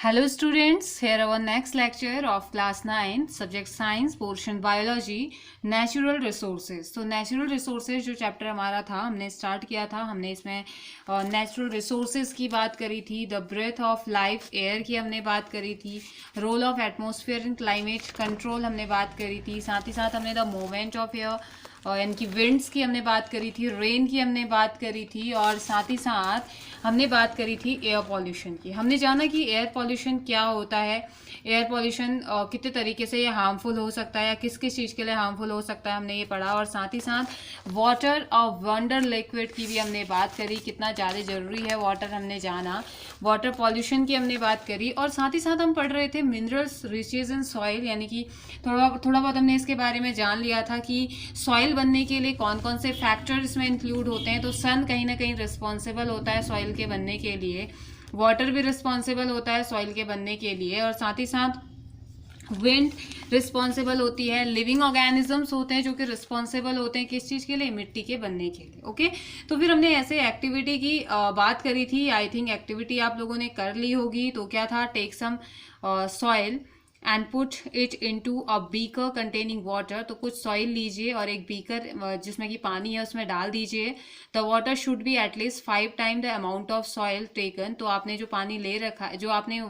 Hello students, here our next lecture of class 9 subject science portion biology natural resources। तो natural resources जो chapter हमारा था हमने start किया था, हमने इसमें natural resources की बात करी थी, the breath of life air की हमने बात करी थी, role of atmosphere in climate control हमने बात करी थी, साथ ही साथ हमने the movement of air यानी कि विंड्स की हमने बात करी थी, रेन की हमने बात करी थी और साथ ही साथ हमने बात करी थी एयर पॉल्यूशन की। हमने जाना कि एयर पॉल्यूशन क्या होता है, एयर पॉल्यूशन कितने तरीके से ये हार्मफुल हो सकता है या किस किस चीज़ के लिए हार्मफुल हो सकता है हमने ये पढ़ा। और साथ ही साथ वाटर और वंडर लिक्विड की भी हमने बात करी, कितना ज़्यादा ज़रूरी है वाटर हमने जाना, वाटर पॉल्यूशन की हमने बात करी। और साथ ही साथ हम पढ़ रहे थे मिनरल्स रिचेज इन सॉइल, यानी कि थोड़ा बहुत हमने इसके बारे में जान लिया था कि सॉइल बनने के लिए कौन कौन से फैक्टर इसमें इंक्लूड होते हैं। तो सन कहीं ना कहीं रिस्पॉन्सिबल होता है सॉइल के बनने के लिए, वाटर भी रिस्पॉन्सिबल होता है सॉइल के बनने के लिए, और साथ ही साथ विंड रिस्पॉन्सिबल होती है, लिविंग ऑर्गेनिजम्स होते हैं जो कि रिस्पॉन्सिबल होते हैं किस चीज़ के लिए, मिट्टी के बनने के लिए। ओके, तो फिर हमने ऐसे एक्टिविटी की बात करी थी। आई थिंक एक्टिविटी आप लोगों ने कर ली होगी। तो क्या था, take some soil and put it into a beaker containing water. तो कुछ सॉइल लीजिए और एक बीकर जिसमें कि पानी है उसमें डाल दीजिए। The water should be at least 5 time the amount of soil taken. तो आपने जो पानी ले रखा है, जो आपने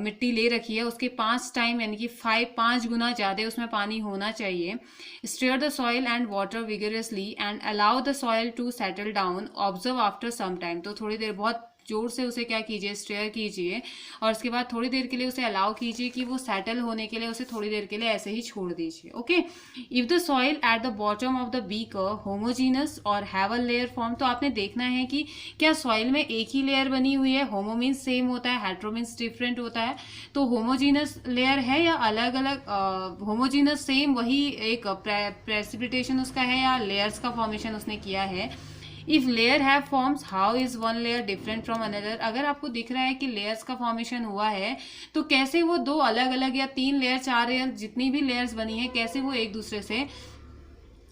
मिट्टी ले रखी है उसके 5 टाइम यानी कि 5 गुना ज़्यादा उसमें पानी होना चाहिए। Stir the soil and water vigorously and allow the soil to settle down, observe after some time. तो थोड़ी देर बहुत जोर से उसे क्या कीजिए, स्टेयर कीजिए और उसके बाद थोड़ी देर के लिए उसे अलाउ कीजिए कि वो सेटल होने के लिए उसे थोड़ी देर के लिए ऐसे ही छोड़ दीजिए। Okay, if the soil at the bottom of the beaker homogeneous और हैव अ लेयर फॉर्म। तो आपने देखना है कि क्या सॉइल में एक ही लेयर बनी हुई है, होमो मीन्स सेम होता है, हेट्रो मीन्स डिफरेंट होता है। तो होमोजीनस लेयर है या अलग अलग, होमोजीनस सेम वही एक प्रेसिपिटेशन उसका है या लेयर्स का फॉर्मेशन उसने किया है। If layer have forms how is one layer different from another. अगर आपको दिख रहा है कि लेयर्स का फॉर्मेशन हुआ है तो कैसे वो दो अलग अलग या 3 लेयर 4 लेयर जितनी भी लेयर्स बनी है कैसे वो एक दूसरे से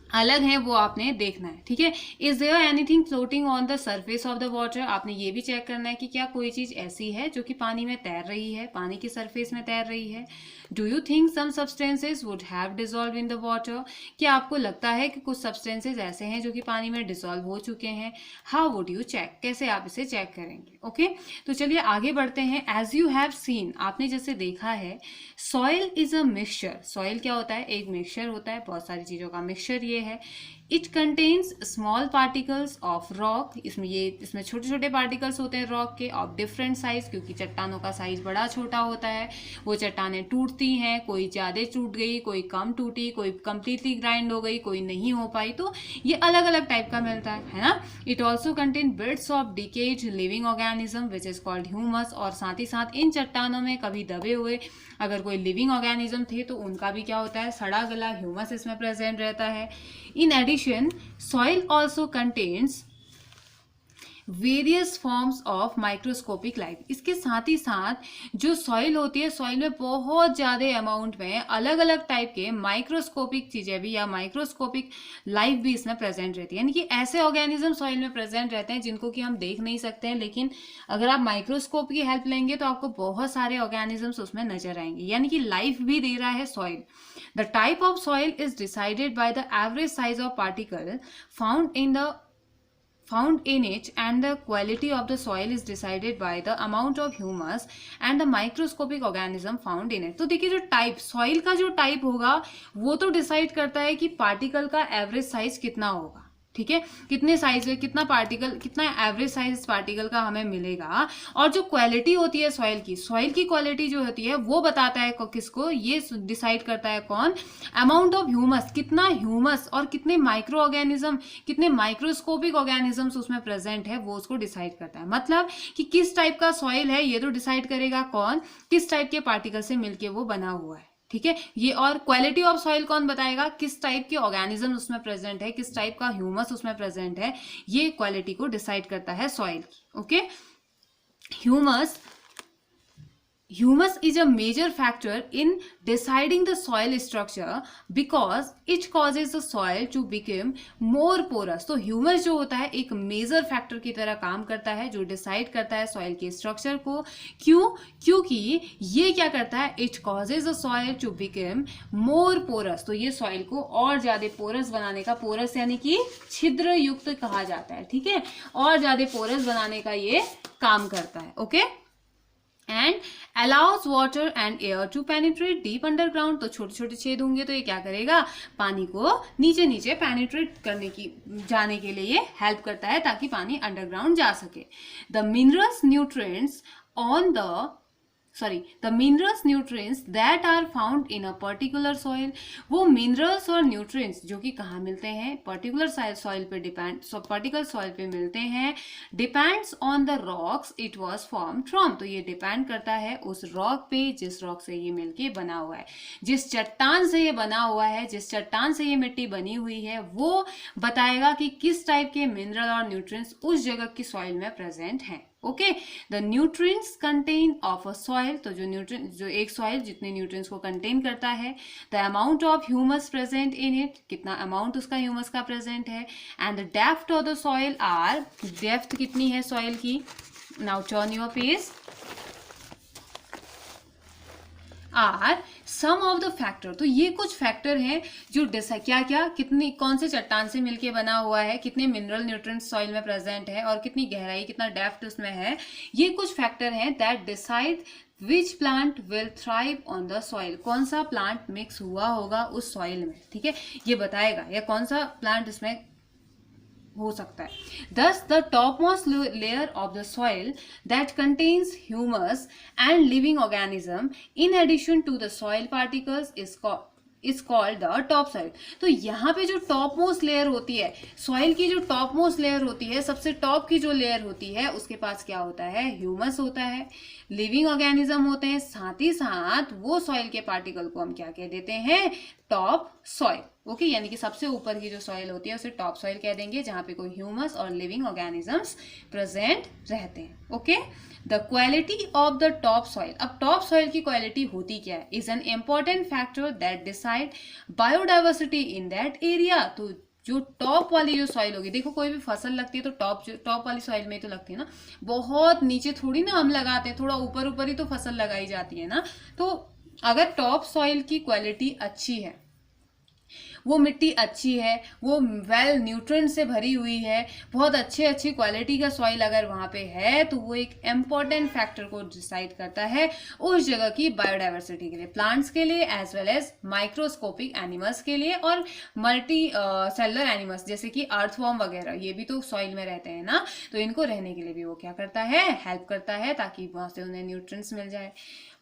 अलग है, वो आपने देखना है। ठीक है, is there anything floating on the surface of the water. आपने ये भी चेक करना है कि क्या कोई चीज ऐसी है जो कि पानी में तैर रही है, पानी की सरफेस में तैर रही है। Do you think some substances would have dissolve in the water. क्या आपको लगता है कि कुछ सब्सटेंसेज ऐसे हैं जो कि पानी में डिजॉल्व हो चुके हैं। हाउ वुड यू चेक, कैसे आप इसे चेक करेंगे। ओके, तो चलिए आगे बढ़ते हैं। एज यू हैव सीन, आपने जैसे देखा है, soil is a mixture. Soil क्या होता है, एक मिक्सचर होता है, बहुत सारी चीजों का मिक्सचर ये है। It contains small particles of rock. इसमें छोटे छोटे पार्टिकल्स होते हैं रॉक के, ऑफ डिफरेंट साइज, क्योंकि चट्टानों का साइज बड़ा छोटा होता है। वो चट्टानें टूटती हैं, कोई ज़्यादा टूट गई, कोई कम टूटी, कोई कंप्लीटली ग्राइंड हो गई, कोई नहीं हो पाई। तो ये अलग अलग टाइप का मिलता है ना। It also contain bits of decays living organism which is called humus. और साथ ही साथ इन चट्टानों में कभी दबे हुए अगर कोई लिविंग ऑर्गेनिज्म थे तो उनका भी क्या होता है, सड़ा गला ह्यूमस इसमें प्रेजेंट रहता है। In addition soil also contains various forms of microscopic life. इसके साथ ही साथ जो सॉइल होती है, सॉइल में बहुत ज़्यादा अमाउंट में अलग अलग टाइप के माइक्रोस्कोपिक चीज़ें भी या माइक्रोस्कोपिक लाइफ भी इसमें प्रेजेंट रहती है। यानी कि ऐसे ऑर्गेनिज्म सॉइल में प्रेजेंट रहते हैं जिनको कि हम देख नहीं सकते हैं, लेकिन अगर आप माइक्रोस्कोप की हेल्प लेंगे तो आपको बहुत सारे ऑर्गेनिजम्स उसमें नजर आएंगे, यानी कि लाइफ भी दे रहा है soil. The type of soil is decided by the average size of particle found in it, and the quality of the soil is decided by the amount of humus and the microscopic organism found in it। तो देखिए, जो type soil का जो type होगा वो तो decide करता है कि पार्टिकल का एवरेज साइज कितना होगा। ठीक है, कितने साइज में कितना पार्टिकल, कितना एवरेज साइज पार्टिकल का हमें मिलेगा। और जो क्वालिटी होती है सॉइल की क्वालिटी जो होती है वो बताता है किसको, ये डिसाइड करता है कौन, अमाउंट ऑफ ह्यूमस, कितना ह्यूमस और कितने माइक्रो ऑर्गेनिज्म, कितने माइक्रोस्कोपिक ऑर्गेनिजम्स उसमें प्रेजेंट है, वो उसको डिसाइड करता है। मतलब कि किस टाइप का सॉइल है ये तो डिसाइड करेगा कौन, किस टाइप के पार्टिकल से मिलके वो बना हुआ है। ठीक है, ये और क्वालिटी ऑफ सॉइल कौन बताएगा, किस टाइप के ऑर्गेनिज्म उसमें प्रेजेंट है, किस टाइप का ह्यूमस उसमें प्रेजेंट है, ये क्वालिटी को डिसाइड करता है सॉइल की। Okay, humus Humus is a major factor in deciding the soil structure because it causes the soil to become more porous. तो humus जो होता है एक मेजर फैक्टर की तरह काम करता है जो डिसाइड करता है सॉइल के स्ट्रक्चर को. क्यों? क्योंकि ये क्या करता है, it causes the soil to become more porous. तो ये सॉइल को और ज्यादा पोरस बनाने का, पोरस यानी कि छिद्र युक्त कहा जाता है, ठीक है, और ज्यादा पोरस बनाने का ये काम करता है. Okay, and allows water and air to penetrate deep underground. तो छोटे छोटे छेद होंगे तो ये क्या करेगा, पानी को नीचे नीचे पेनिट्रेट करने की, जाने के लिए हेल्प करता है ताकि पानी अंडरग्राउंड जा सके. The minerals nutrients on the minerals nutrients that are found in a particular soil. वो minerals और nutrients जो कि कहाँ मिलते हैं, particular soil पे particular soil पे मिलते हैं, depends on the rocks it was formed from. तो ये depend करता है उस rock पे जिस rock से ये मिलके बना हुआ है, जिस चट्टान से ये बना हुआ है, जिस चट्टान से ये मिट्टी बनी हुई है, वो बताएगा कि किस टाइप के mineral और nutrients उस जगह की soil में present हैं. Okay, the nutrients contain of a soil. तो जो एक सॉइल जितने न्यूट्रिएंट्स को कंटेन करता है. The amount of humus present in it, कितना अमाउंट उसका ह्यूमस का प्रेजेंट है. And the depth of the soil are, depth कितनी है सॉइल की. Now turn your page. Are some of the factor. तो ये कुछ फैक्टर हैं जो क्या क्या, कितनी, कौन से चट्टान से मिलके बना हुआ है, कितने मिनरल न्यूट्रिएंट्स सॉइल में प्रेजेंट है और कितनी गहराई, कितना डेप्थ उसमें है. ये कुछ फैक्टर हैं that decide which plant will thrive on the soil. कौन सा प्लांट मिक्स हुआ होगा उस सॉइल में, ठीक है, ये बताएगा, या कौन सा प्लांट इसमें हो सकता है. Thus, the topmost layer of the soil that contains humus and living organism in addition to the soil particles is called the top soil. तो यहाँ पे जो टॉप मोस्ट लेयर होती है, सॉइल की जो टॉप मोस्ट लेयर होती है, सबसे टॉप की जो लेयर होती है, उसके पास क्या होता है, ह्यूमस होता है, लिविंग ऑर्गेनिज्म होते हैं, साथ ही साथ वो सॉइल के पार्टिकल को हम क्या कह देते हैं, टॉप सॉइल. ओके, यानी कि सबसे ऊपर की जो सॉइल होती है उसे टॉप सॉइल कह देंगे, जहां पे कोई ह्यूमस और लिविंग ऑर्गेनिजम्स प्रेजेंट रहते हैं. Okay, the quality of the top soil. अब टॉप सॉइल की क्वालिटी होती क्या है, is an important factor that decide biodiversity in that area. तो जो टॉप वाली जो सॉइल होगी, देखो कोई भी फसल लगती है तो टॉप वाली सॉइल में ही तो लगती है ना, बहुत नीचे थोड़ी ना हम लगाते हैं, थोड़ा ऊपर ऊपर ही तो फसल लगाई जाती है ना. तो अगर टॉप सॉइल की क्वालिटी अच्छी है, वो मिट्टी अच्छी है, वो वेल न्यूट्रिएंट से भरी हुई है, बहुत अच्छी क्वालिटी का सॉइल अगर वहाँ पे है, तो वो एक इम्पॉर्टेंट फैक्टर को डिसाइड करता है उस जगह की बायोडाइवर्सिटी के लिए, प्लांट्स के लिए as well as microscopic animals के लिए, और मल्टी सेलुलर एनिमल्स जैसे कि अर्थवॉर्म वगैरह, ये भी तो सॉइल में रहते हैं ना, तो इनको रहने के लिए भी वो क्या करता है, हेल्प करता है, ताकि वहाँ से उन्हें न्यूट्रिएंट्स मिल जाए.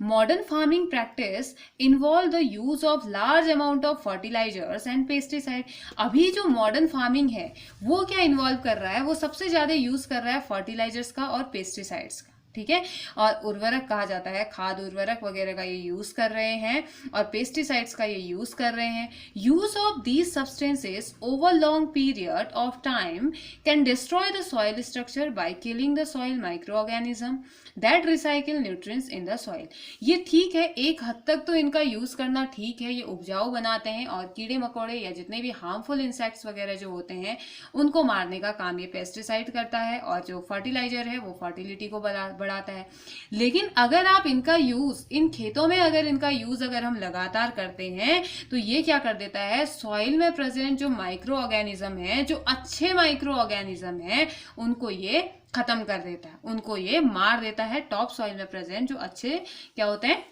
Modern farming practice involve the use of large amount of fertilizers and pesticide. अभी जो मॉडर्न फार्मिंग है वो क्या इन्वॉल्व कर रहा है, वो सबसे ज्यादा यूज कर रहा है फर्टिलाइजर्स का और पेस्टिसाइड्स का, ठीक है, और उर्वरक कहा जाता है, खाद उर्वरक वगैरह का ये यूज कर रहे हैं, और पेस्टिसाइड्स का ये यूज कर रहे हैं. Use of these substances over long period of time can destroy the soil structure by killing the soil micro organism that recycle nutrients in the soil. ये ठीक है, एक हद तक तो इनका यूज करना ठीक है, ये उपजाऊ बनाते हैं और कीड़े मकोड़े या जितने भी हार्मफुल इंसेक्ट्स वगैरह जो होते हैं उनको मारने का काम ये पेस्टिसाइड करता है, और जो फर्टिलाइजर है वो फर्टिलिटी को बढ़ाता है. लेकिन अगर आप इनका यूज इन खेतों में अगर हम लगातार करते हैं तो ये क्या कर देता है, सॉइल में प्रेजेंट जो माइक्रो ऑर्गेनिज्म है, जो अच्छे माइक्रो ऑर्गेनिज्म है, उनको ये खत्म कर देता है, उनको ये मार देता है. टॉप सॉइल में प्रेजेंट जो अच्छे क्या होते हैं,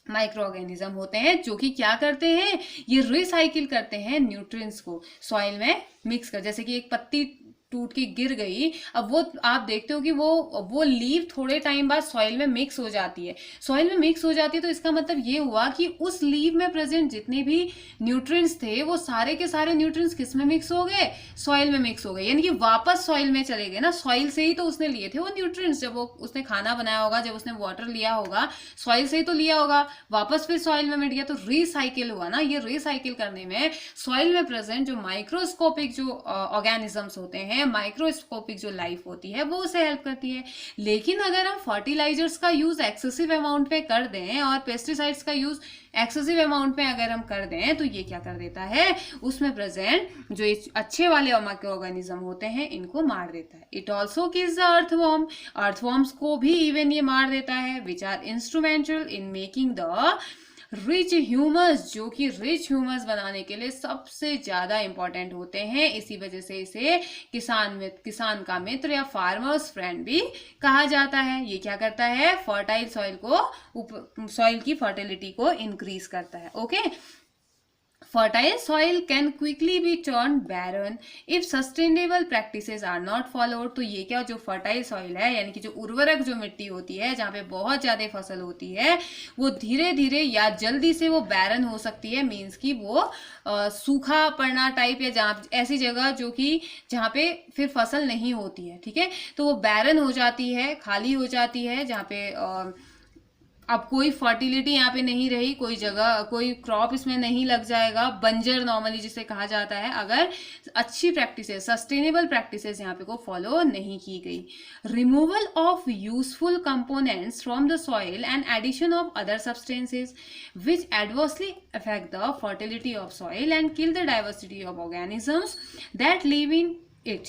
माइक्रो ऑर्गेनिज्म होते हैं, जो कि क्या करते हैं, ये रिसाइकिल करते हैं न्यूट्रिएंट्स को सॉइल में मिक्स कर. जैसे कि एक पत्ती टूट के गिर गई, अब वो आप देखते हो कि वो लीव थोड़े टाइम बाद सॉइल में मिक्स हो जाती है, तो इसका मतलब ये हुआ कि उस लीव में प्रेजेंट जितने भी न्यूट्रिएंट्स थे वो सारे के सारे न्यूट्रिएंट्स किस में मिक्स हो गए, सॉइल में मिक्स हो गए, यानी कि वापस सॉइल में चले गए ना. सॉइल से ही तो उसने लिए थे वो न्यूट्रिएंट्स, जब वो उसने खाना बनाया होगा, जब उसने वाटर लिया होगा, सॉइल से ही तो लिया होगा, वापस फिर सॉइल में मिट गया, तो रिसाइकिल हुआ ना. ये रिसाइकिल करने में सॉइल में प्रेजेंट जो माइक्रोस्कोपिक जो ऑर्गेनिजम्स होते हैं हैं, माइक्रोस्कोपिक जो लाइफ होती है वो उसे हेल्प करती है। लेकिन अगर हम फर्टिलाइजर्स का यूज एक्सेसिव अमाउंट पे कर दें और पेस्टिसाइड्स का यूज एक्सेसिव अमाउंट में अगर हम कर दें तो ये क्या कर देता है, उसमें प्रेजेंट जो अच्छे वाले माइक्रो ऑर्गेनिज्म होते हैं इनको मार देता है। It also kills the earthworm, earthworms को भी इवन ये मार देता है, which are instrumental in making the rich humus, जो कि रिच ह्यूमस बनाने के लिए सबसे ज्यादा इंपॉर्टेंट होते हैं। इसी वजह से इसे किसान का मित्र या फार्मर्स फ्रेंड भी कहा जाता है। ये क्या करता है, फर्टाइल सॉइल की फर्टिलिटी को इंक्रीज करता है। Okay, fertile soil can quickly be turned barren if sustainable practices are not followed। तो ये क्या, जो फर्टाइल सॉइल है यानी कि जो उर्वरक जो मिट्टी होती है जहाँ पे बहुत ज्यादा फसल होती है, वो धीरे धीरे या जल्दी से वो बैरन हो सकती है। मीन्स कि वो सूखा पड़ना टाइप, या जहाँ ऐसी जगह जो कि जहाँ पे फिर फसल नहीं होती है, ठीक है, तो वो बैरन हो जाती है, खाली हो जाती है, जहाँ पे अब कोई फर्टिलिटी यहाँ पे नहीं रही, कोई जगह कोई क्रॉप इसमें नहीं लग जाएगा, बंजर नॉर्मली जिसे कहा जाता है, अगर अच्छी प्रैक्टिसेस, सस्टेनेबल प्रैक्टिसेस यहाँ पे को फॉलो नहीं की गई। Removal of useful components from the soil and addition of other substances which adversely affect the fertility of soil and kill the diversity of organisms that live in it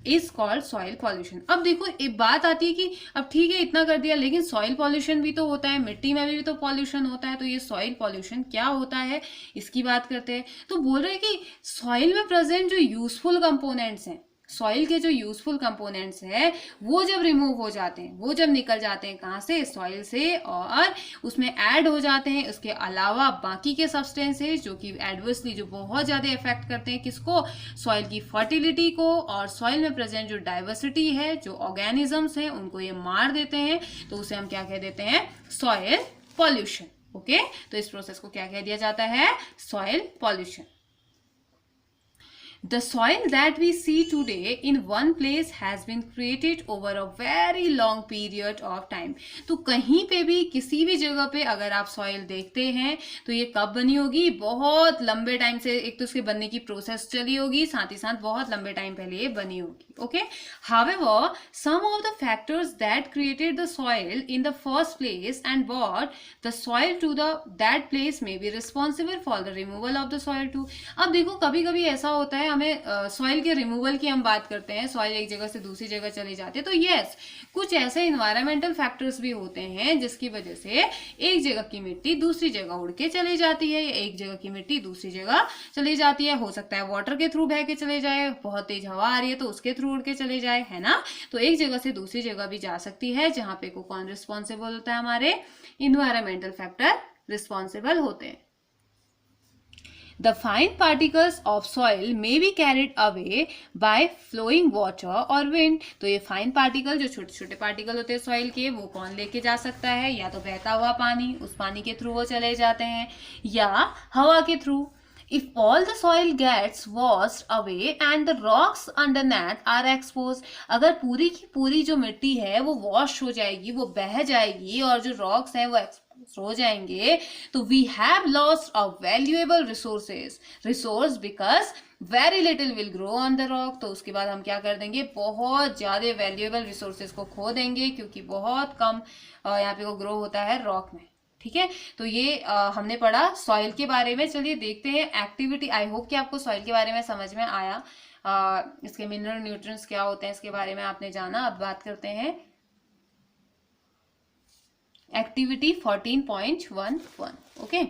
is called soil pollution. अब देखो एक बात आती है कि अब ठीक है इतना कर दिया, लेकिन सॉइल पॉल्यूशन भी तो होता है, मिट्टी में भी तो पॉल्यूशन होता है। तो ये सॉइल पॉल्यूशन क्या होता है इसकी बात करते हैं। तो बोल रहे हैं कि सॉइल में प्रेजेंट जो यूजफुल कंपोनेंट्स हैं, सॉइल के जो यूजफुल कंपोनेंट्स है वो जब रिमूव हो जाते हैं, वो जब निकल जाते हैं कहाँ से, सॉइल से, और उसमें ऐड हो जाते हैं उसके अलावा बाकी के सब्सटेंसेस जो कि एडवर्सली, जो बहुत ज़्यादा इफेक्ट करते हैं किसको, सॉइल की फर्टिलिटी को, और सॉइल में प्रेजेंट जो डाइवर्सिटी है, जो ऑर्गेनिजम्स हैं उनको ये मार देते हैं। तो उसे हम क्या कह देते हैं, सॉइल पॉल्यूशन। ओके, तो इस प्रोसेस को क्या कह दिया जाता है, soil pollution. The soil that we see today in one place has been created over a very long period of time। तो कहीं पे भी किसी भी जगह पे अगर आप सॉइल देखते हैं तो ये कब बनी होगी, बहुत लंबे टाइम से, एक तो उसके बनने की प्रोसेस चली होगी, साथ ही साथ बहुत लंबे टाइम पहले ये बनी होगी। Okay, however some of the factors that created the soil in the first place and brought the soil to that place may be responsible for the removal of the soil too। अब देखो कभी कभी ऐसा होता है, हमें soil के removal की हम बात करते हैं, सॉइल एक जगह से दूसरी जगह चली जाती है, तो यस कुछ ऐसे इन्वायरमेंटल फैक्टर्स भी होते हैं जिसकी वजह से एक जगह की मिट्टी दूसरी जगह उड़ के चली जाती है, या एक जगह की मिट्टी दूसरी जगह चली जाती है। हो सकता है वाटर के थ्रू बह के चले जाए, बहुत तेज हवा आ रही है तो उसके थ्रू उड़ के चले जाए, है ना। तो एक जगह से दूसरी जगह भी जा सकती है, जहां पे को कौन रिस्पॉन्सिबल होता है, हमारे इन्वायरमेंटल फैक्टर रिस्पॉन्सिबल होते हैं। The fine particles of soil may be carried away by flowing water or wind। तो ये फाइन पार्टिकल, जो छोटे छोटे पार्टिकल होते हैं सॉइल के, वो कौन लेके जा सकता है, या तो बहता हुआ पानी, उस पानी के थ्रू वो चले जाते हैं, या हवा के through. If all the soil gets washed away and the rocks underneath are exposed, अगर पूरी की पूरी जो मिट्टी है वो वॉश हो जाएगी, वो बह जाएगी, और जो रॉक्स हैं वो एक्सपोज हो जाएंगे, तो we have lost a valuable resource because very little will grow on the rock. तो उसके बाद हम क्या कर देंगे, बहुत ज्यादा वैल्यूएबल रिसोर्सेज को खो देंगे, क्योंकि बहुत कम यहाँ पे वो ग्रो होता है रॉक में। ठीक है, तो ये हमने पढ़ा सॉइल के बारे में। चलिए देखते हैं एक्टिविटी। आई होप कि आपको सॉइल के बारे में समझ में आया, इसके मिनरल न्यूट्रिएंट्स क्या होते हैं इसके बारे में आपने जाना। अब बात करते हैं एक्टिविटी 14.11। ओके,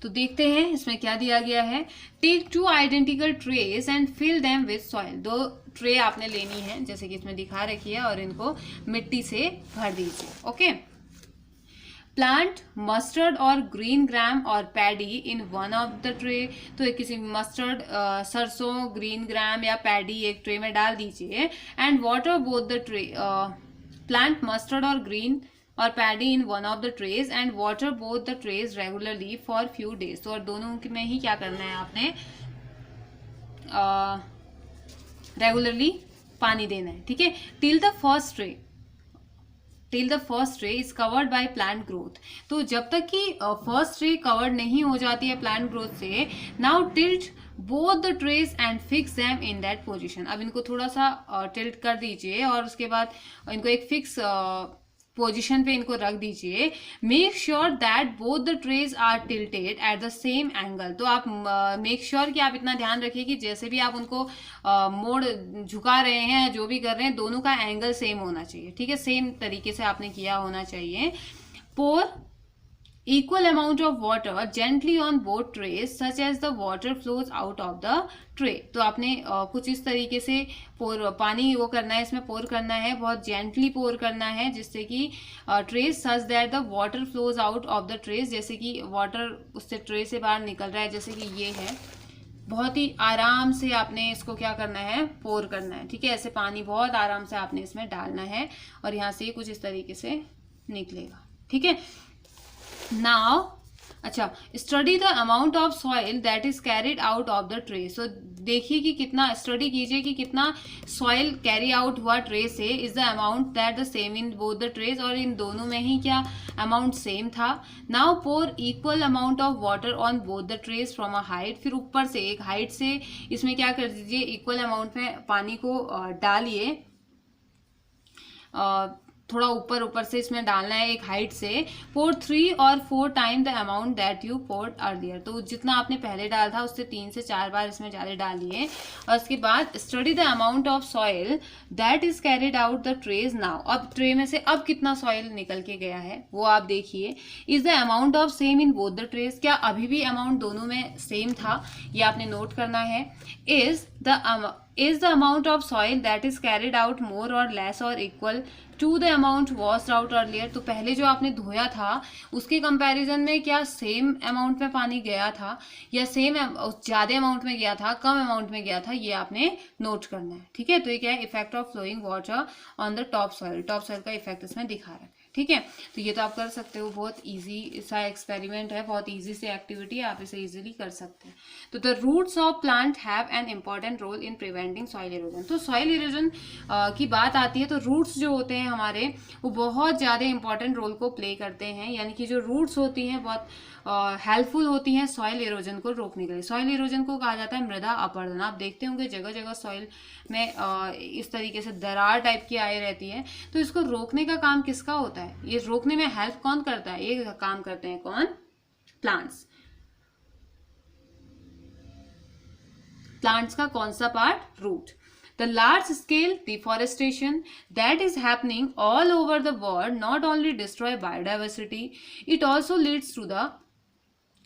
तो देखते हैं इसमें क्या दिया गया है। Take 2 identical trays and fill them with soil. 2 tray आपने लेनी है जैसे कि इसमें दिखा रखी है, और इनको मिट्टी से भर दीजिए। Okay, plant mustard or green gram और paddy in one of the tray. तो किसी मस्टर्ड, सरसों, ग्रीन ग्राम या पैडी एक ट्रे में डाल दीजिए। And water both the tray, plant mustard or green or paddy in one of the trays and water both the trays regularly for few days. तो और दोनों में ही क्या करना है आपने, रेगुलरली पानी देना है। ठीक है, till the first tray is covered by plant growth. तो जब तक कि फर्स्ट ट्रे कवर्ड नहीं हो जाती है प्लांट ग्रोथ से, now tilt both the trays and fix them in that position. अब इनको थोड़ा सा टिल्ट कर दीजिए और उसके बाद इनको एक फिक्स पोजिशन पे इनको रख दीजिए. Make sure that both the trays are tilted at the same angle. तो आप मेक श्योर कि आप इतना ध्यान रखिए कि जैसे भी आप उनको मोड़ झुका रहे हैं, जो भी कर रहे हैं, दोनों का एंगल सेम होना चाहिए. ठीक है, सेम तरीके से आपने किया होना चाहिए. पोर equal amount of water gently on both trays such as the water flows out of the tray. तो आपने कुछ इस तरीके से पानी वो करना है, इसमें पोर करना है, बहुत जेंटली पोर करना है जिससे कि trace such that the water flows out of the trace. जैसे कि वाटर उससे ट्रे से बाहर निकल रहा है, जैसे कि ये है. बहुत ही आराम से आपने इसको क्या करना है, पोर करना है. ठीक है, ऐसे पानी बहुत आराम से आपने इसमें डालना है और यहाँ से कुछ इस तरीके से निकलेगा. ठीक है. Now, अच्छा, study the amount of soil that is carried out of the tray. So देखिए कि कितना, स्टडी कीजिए कि कितना सॉइल कैरी आउट हुआ ट्रे से. Is the amount that the same in both the trays. और इन दोनों में ही क्या अमाउंट सेम था. Now pour equal amount of water on both the trays from a height. फिर ऊपर से एक हाइट से इसमें क्या कर दीजिए, इक्वल अमाउंट में पानी को डालिए. थोड़ा ऊपर ऊपर से इसमें डालना है एक हाइट से. पोर 3 or 4 time the amount that you poured earlier. तो जितना आपने पहले डाला था उससे 3 से 4 बार इसमें ज्यादा डालिए. और उसके बाद study the amount of soil that is carried out the trays now. अब ट्रे में से अब कितना सॉइल निकल के गया है वो आप देखिए. Is the amount of same in both the trays. क्या अभी भी अमाउंट दोनों में सेम था, ये आपने नोट करना है. Is the amount of soil that is carried out more or less or equal to the amount washed out earlier. तो पहले जो आपने धोया था उसके कंपैरिजन में क्या सेम अमाउंट में पानी गया था या सेम ज़्यादा अमाउंट में गया था, कम अमाउंट में गया था, ये आपने नोट करना है. ठीक है, तो ये क्या है, effect of flowing water on the top soil. Top soil का इफेक्ट इसमें दिखा रहा है. ठीक है, तो ये तो आप कर सकते हो. बहुत इजी सा एक्सपेरिमेंट है, बहुत इजी से एक्टिविटी है, आप इसे इजीली कर सकते हैं. तो the roots of plant have an important role in preventing soil erosion. तो सॉइल इरोजन की बात आती है तो रूट्स जो होते हैं हमारे वो बहुत ज़्यादा इंपॉर्टेंट रोल को प्ले करते हैं. यानी कि जो रूट्स होती हैं बहुत हेल्पफुल होती हैं सॉइल इरोजन को रोकने के लिए. सॉइल इरोजन को कहा जाता है मृदा अपरदन. आप देखते होंगे जगह जगह सॉइल में इस तरीके से दरार टाइप की आई रहती है. तो इसको रोकने का काम किसका होता है, ये रोकने में हेल्प कौन करता है, ये काम करते हैं कौन, प्लांट्स. प्लांट्स का कौन सा part, root. The large scale deforestation that is happening all over the world not only destroy biodiversity, it also leads to the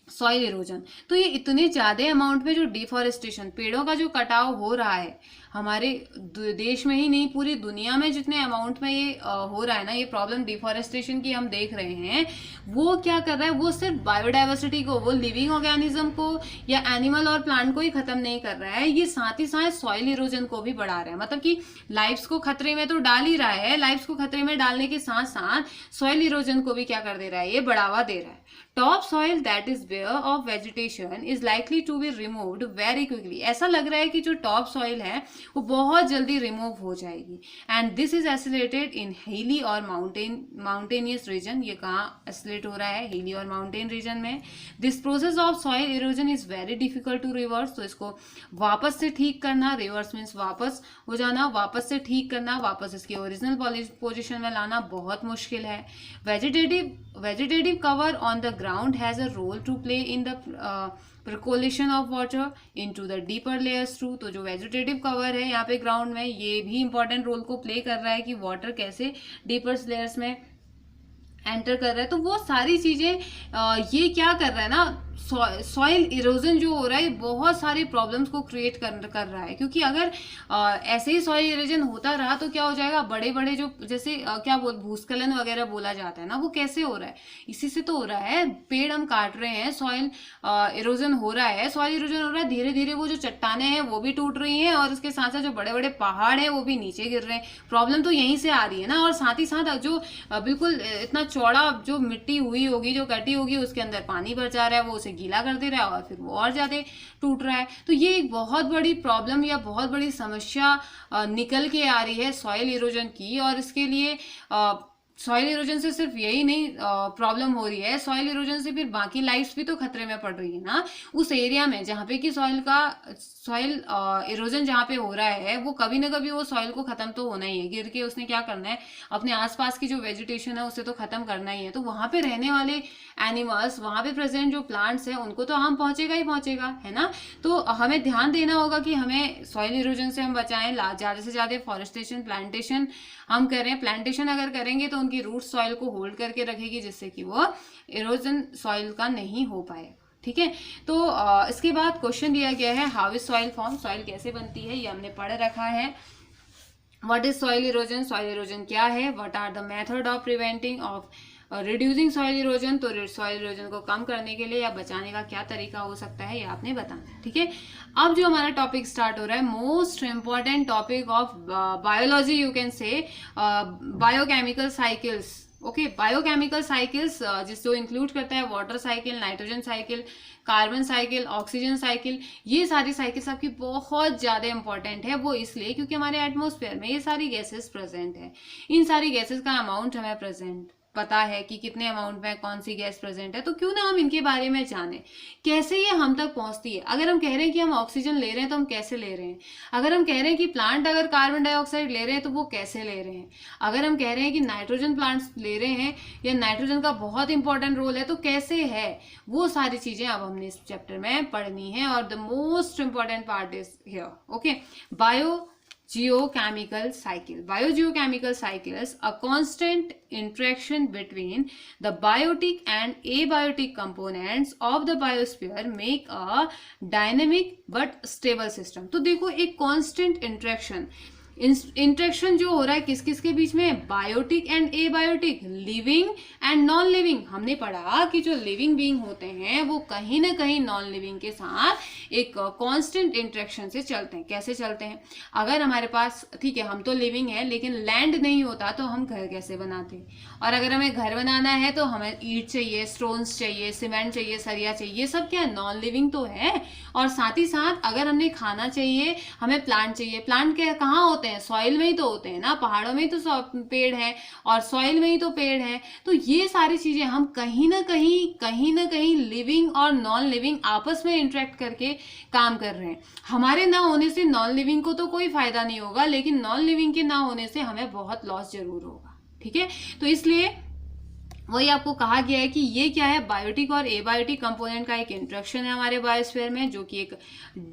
soil erosion. तो ये इतने ज़्यादा अमाउंट में जो डिफॉरेस्टेशन, पेड़ों का जो कटाव हो रहा है हमारे देश में ही नहीं पूरी दुनिया में जितने अमाउंट में ये हो रहा है ना, ये प्रॉब्लम डिफॉरेस्टेशन की हम देख रहे हैं, वो क्या कर रहा है, वो सिर्फ बायोडाइवर्सिटी को, वो लिविंग ऑर्गेनिज्म को या एनिमल और प्लांट को ही खत्म नहीं कर रहा है, ये साथ ही साथ सॉइल इरोजन को भी बढ़ा रहा है. मतलब कि लाइफ्स को खतरे में तो डाल ही रहा है, लाइफ्स को खतरे में डालने के साथ साथ सॉइल इरोजन को भी क्या कर दे रहा है, ये बढ़ावा दे रहा है. Top soil that is bare of vegetation is likely to be removed very quickly. ऐसा लग रहा है कि जो टॉप सॉइल है वो बहुत जल्दी रिमूव हो जाएगी. एंड दिस इज एसिलेटेड इन हिली और माउंटेनियस रीजन. ये कहाँ एसिलेट हो रहा है, हिली और माउंटेन रीजन में. This process of soil erosion is very difficult to reverse. तो इसको वापस से ठीक करना, रिवर्स मीन्स वापस हो जाना, वापस से ठीक करना, वापस इसकी ओरिजिनल पोजिशन में लाना बहुत मुश्किल है. Vegetative cover on the ground has a role to play in the percolation of water into the deeper layers too. तो जो वेजिटेटिव कवर है यहाँ पे ग्राउंड में, ये भी इंपॉर्टेंट रोल को प्ले कर रहा है कि वाटर कैसे डीपर लेयर्स में एंटर कर रहा है. तो वो सारी चीज़ें ये क्या कर रहा है ना, सॉइल इरोजन जो हो रहा है बहुत सारी प्रॉब्लम्स को क्रिएट कर रहा है. क्योंकि अगर ऐसे ही सॉइल इरोजन होता रहा तो क्या हो जाएगा, बड़े बड़े जो जैसे भूस्खलन वगैरह बोला जाता है ना, वो कैसे हो रहा है, इसी से तो हो रहा है. पेड़ हम काट रहे हैं, सॉइल इरोजन हो रहा है, सॉइल इरोजन हो रहा है, धीरे धीरे वो जो चट्टाने हैं वो भी टूट रही हैं और उसके साथ साथ जो बड़े बड़े पहाड़ हैं वो भी नीचे गिर रहे हैं. प्रॉब्लम तो यहीं से आ रही है ना. और साथ ही साथ जो बिल्कुल इतना चौड़ा जो मिट्टी हुई होगी, जो कटी होगी, उसके अंदर पानी भर जा रहा है, वो उसे गीला कर दे रहा है और फिर वो और ज्यादा टूट रहा है. तो ये एक बहुत बड़ी प्रॉब्लम या बहुत बड़ी समस्या निकल के आ रही है सॉइल इरोजन की. और इसके लिए सॉइल इरोजन से सिर्फ यही नहीं प्रॉब्लम हो रही है, सॉइल इरोजन से फिर बाकी लाइफ्स भी तो खतरे में पड़ रही है ना। उस एरिया में जहाँ पे कि सॉइल इरोजन जहाँ पे हो रहा है, वो कभी ना कभी वो सॉइल को खत्म तो होना ही है, गिर के उसने क्या करना है, अपने आसपास की जो वेजिटेशन है उसे तो खत्म करना ही है। तो वहां पे रहने वाले एनिमल्स, वहां पे प्रेजेंट जो प्लांट्स है, उनको तो हार्म पहुंचेगा ही पहुंचेगा, है ना। तो हमें ध्यान देना होगा कि हमें सॉइल इरोजन से हम बचाएं, ज्यादा से ज्यादा फॉरेस्टेशन, प्लांटेशन हम करें। प्लांटेशन अगर करेंगे तो उनकी रूट सॉइल को होल्ड करके रखेगी, जिससे कि वो इरोजन सॉइल का नहीं हो पाए, ठीक है। तो इसके बाद क्वेश्चन दिया गया है, how is soil form, soil कैसे बनती है, ये हमने पढ़ रखा है। What is soil erosion, soil erosion क्या है, what are the method of preventing of reducing soil erosion, तो सॉइल इरोजन को कम करने के लिए या बचाने का क्या तरीका हो सकता है, ये आपने बताना है, ठीक है। अब जो हमारा टॉपिक स्टार्ट हो रहा है, most important topic of biology, you can say biochemical cycles. Okay, biochemical cycles जो इंक्लूड करता है water cycle, nitrogen cycle, carbon cycle, oxygen cycle, ये सारी साइकिल्स आपकी बहुत ज्यादा इंपॉर्टेंट है। वो इसलिए क्योंकि हमारे एटमॉस्फेयर में ये सारी गैसेस प्रेजेंट है। इन सारी गैसेस का अमाउंट हमें प्रेजेंट पता है कि कितने अमाउंट में कौन सी गैस प्रेजेंट है, तो क्यों ना हम इनके बारे में जानें, कैसे ये हम तक पहुंचती है। अगर हम कह रहे हैं कि हम ऑक्सीजन ले रहे हैं तो हम कैसे ले रहे हैं, अगर हम कह रहे हैं कि प्लांट अगर कार्बन डाइऑक्साइड ले रहे हैं तो वो कैसे ले रहे हैं, अगर हम कह रहे हैं कि नाइट्रोजन प्लांट्स ले रहे हैं या नाइट्रोजन का बहुत इंपॉर्टेंट रोल है तो कैसे है, वो सारी चीजें अब हमने इस चैप्टर में पढ़नी है। और the most important part is here, okay, Biogeochemical cycle. Biogeochemical cycle is a constant interaction between the biotic and abiotic components of the biosphere make a dynamic but stable system. तो देखो, एक constant interaction जो हो रहा है किस किस के बीच में, biotic and abiotic, living and non living. हमने पढ़ा कि जो लिविंग बीइंग होते हैं वो कहीं ना कहीं नॉन लिविंग के साथ एक कांस्टेंट इंट्रैक्शन से चलते हैं। कैसे चलते हैं, अगर हमारे पास, ठीक है, हम तो लिविंग है लेकिन लैंड नहीं होता तो हम घर कैसे बनाते, और अगर हमें घर बनाना है तो हमें ईंट चाहिए, स्टोन्स चाहिए, सीमेंट चाहिए, सरिया चाहिए, ये सब क्या है, नॉन लिविंग तो है। और साथ ही साथ अगर हमने खाना चाहिए, हमें प्लांट चाहिए, प्लांट क्या कहाँ होते हैं, सॉइल में ही तो होते हैं ना, पहाड़ों में ही तो पेड़ है और सॉइल में ही तो पेड़ है। तो ये सारी चीजें हम कहीं ना कहीं लिविंग और नॉन लिविंग आपस में इंटरेक्ट करके काम कर रहे हैं। हमारे ना होने से नॉन लिविंग को तो कोई फायदा नहीं होगा, लेकिन नॉन लिविंग के ना होने से हमें बहुत लॉस जरूर होगा, ठीक है। तो इसलिए वही आपको कहा गया है कि ये क्या है, बायोटिक और एबायोटिक कंपोनेंट का एक इंट्रैक्शन है हमारे बायोस्फीयर में, जो कि एक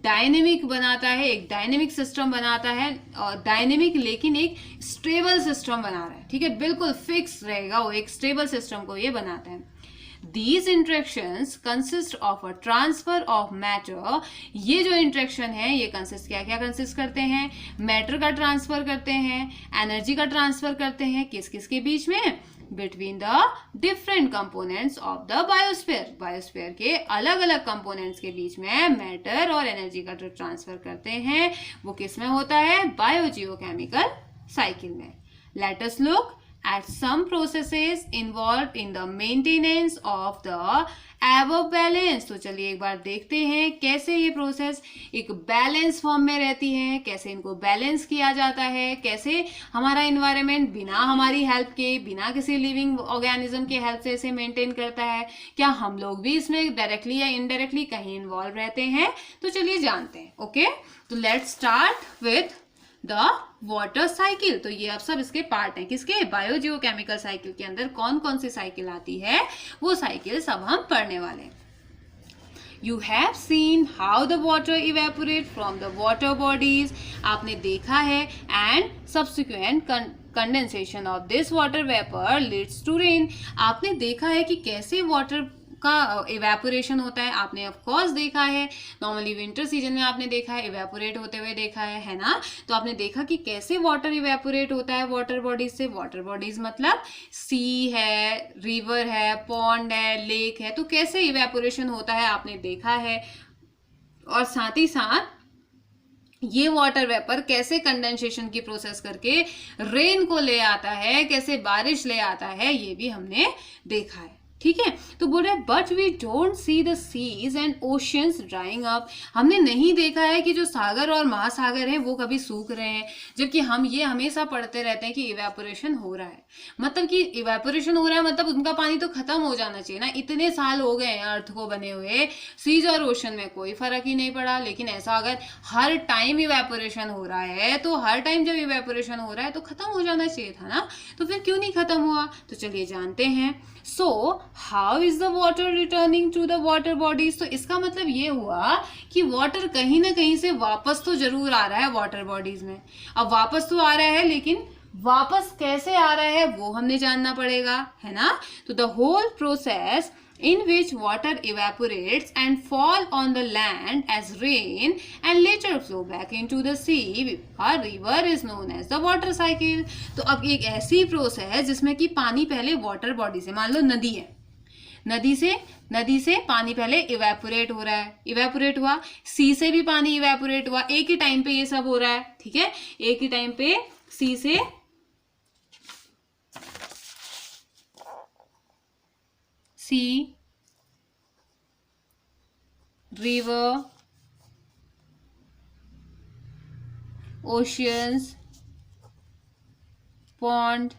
डायनेमिक बनाता है, एक डायनेमिक सिस्टम बनाता है, और डायनेमिक लेकिन एक स्टेबल सिस्टम बना रहा है, ठीक है, बिल्कुल फिक्स रहेगा वो, एक स्टेबल सिस्टम को ये बनाता है। These interactions consist of a transfer of matter. ये जो इंट्रैक्शन है ये कंसिस्ट क्या क्या कंसिस्ट करते हैं, मैटर का ट्रांसफर करते हैं, एनर्जी का ट्रांसफर करते हैं, किस किस के बीच में, between the different components of the biosphere, biosphere के अलग अलग कंपोनेंट्स के बीच में मैटर और एनर्जी का जो ट्रांसफर करते हैं वो किस में होता है, बायोजियोकेमिकल साइकिल में। Late us look at some processes involved in the maintenance of the above balance। तो चलिए एक बार देखते हैं कैसे ये प्रोसेस एक बैलेंस फॉर्म में रहती है, कैसे इनको बैलेंस किया जाता है, कैसे हमारा इन्वायरमेंट बिना हमारी हेल्प के, बिना किसी लिविंग ऑर्गेनिज्म के हेल्प से इसे मेंटेन करता है, क्या हम लोग भी इसमें डायरेक्टली या इनडायरेक्टली कहीं इन्वॉल्व रहते हैं। तो चलिए जानते हैं, ओके। तो let's start with the water cycle. तो ये अब सब इसके पार्ट हैं, किसके, बायोजियोकेमिकल साइकिल के अंदर कौन कौन सी साइकिल आती है वो साइकिल सब हम पढ़ने वाले हैं। You have seen how the water evaporate from the water bodies। आपने देखा है, and subsequent condensation of this water vapor leads to rain। आपने देखा है कि कैसे वाटर का इवेपोरेशन होता है, आपने ऑफ कोर्स देखा है, नॉर्मली विंटर सीजन में आपने देखा है, इवेपोरेट होते हुए देखा है ना। तो आपने देखा कि कैसे वाटर इवेपोरेट होता है वाटर बॉडीज से। वाटर बॉडीज मतलब सी है, रिवर है, पॉन्ड है, लेक है, तो कैसे इवेपोरेशन होता है आपने देखा है। और साथ ही साथ ये वाटर वेपर कैसे कंडेंसेशन की प्रोसेस करके रेन को ले आता है, कैसे बारिश ले आता है, ये भी हमने देखा है, ठीक है। तो बोल रहे हैं but we don't see the seas and oceans drying up, हमने नहीं देखा है कि जो सागर और महासागर हैं वो कभी सूख रहे हैं, जबकि हम ये हमेशा पढ़ते रहते हैं कि इवेपोरेशन हो रहा है। मतलब कि इवेपोरेशन हो रहा है मतलब उनका पानी तो खत्म हो जाना चाहिए ना, इतने साल हो गए हैं अर्थ को बने हुए, सीज और ओशन में कोई फर्क ही नहीं पड़ा। लेकिन ऐसा अगर हर टाइम इवेपोरेशन हो रहा है तो हर टाइम जब इवेपोरेशन हो रहा है तो खत्म हो जाना चाहिए था ना, तो फिर क्यों नहीं खत्म हुआ? तो चलिए जानते हैं। So how is the water returning to the water bodies, तो इसका मतलब ये हुआ कि वाटर कहीं ना कहीं से वापस तो जरूर आ रहा है वाटर बॉडीज में। अब वापस तो आ रहा है लेकिन वापस कैसे आ रहा है वो हमने जानना पड़ेगा, है ना। तो the whole process in which water evaporates and fall on the land as rain and later flow back into the sea or river is known as the water cycle। तो अब एक ऐसी प्रोसेस जिसमें कि पानी पहले वाटर बॉडी से, मान लो नदी है, नदी से पानी पहले इवेपोरेट हो रहा है, इवेपोरेट हुआ, सी से भी पानी इवेपोरेट हुआ, एक ही टाइम पे ये सब हो रहा है, ठीक है। एक ही टाइम पे सी से sea, river, oceans, pond,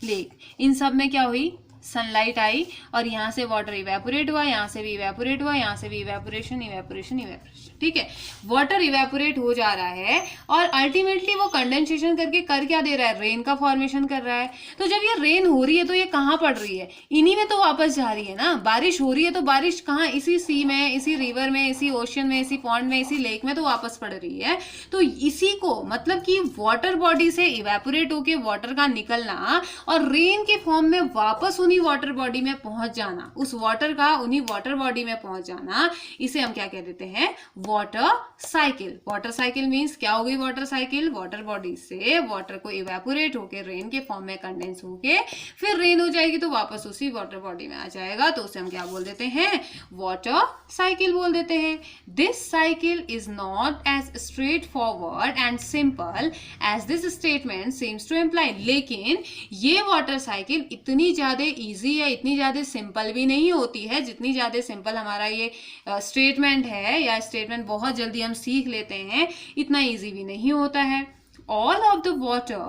lake, इन सब में क्या हुई? सनलाइट आई और यहाँ से वाटर इवेपोरेट हुआ, यहाँ से भी इवेपोरेट हुआ, यहाँ से भी इवेपोरेशन इवेपोरेशन इवेपोरेशन, ठीक है। वाटर इवेपोरेट हो जा रहा है और अल्टीमेटली वो कंडेंसेशन करके कर क्या दे रहा है? रेन का फॉर्मेशन कर रहा है। तो जब ये रेन हो रही है तो ये कहाँ पड़ रही है? इन्हीं में तो वापस जा रही है ना। बारिश हो रही है तो बारिश कहाँ? इसी सी में, इसी रिवर में, इसी ओशन में, इसी पॉन्ड में, इसी लेक में तो वापस पड़ रही है। तो इसी को मतलब कि वाटर बॉडी से इवेपोरेट होके वाटर का निकलना और रेन के फॉर्म में वापस उन्हीं वाटर बॉडी में पहुंच जाना, उस वाटर का उन्हीं वाटर बॉडी में पहुंच जाना, इसे हम क्या कह देते हैं? Water cycle. Water cycle means क्या हो गई? वाटर साइकिल, वाटर बॉडी से वाटर को इवेपोरेट होके रेन के फॉर्म में कंडेंस होके फिर रेन हो जाएगी तो वापस उसी वाटर बॉडी में आ जाएगा, तो उसे हम क्या बोल देते हैं? वाटर साइकिल बोल देते हैं। This cycle is not as straightforward and simple as this statement seems to imply, लेकिन ये वाटर साइकिल इतनी ज्यादा इजी है, इतनी ज्यादा सिंपल भी नहीं होती है जितनी ज्यादा सिंपल हमारा ये स्टेटमेंट है, या स्टेटमेंट बहुत जल्दी हम सीख लेते हैं, इतना इजी भी नहीं होता है। All of the water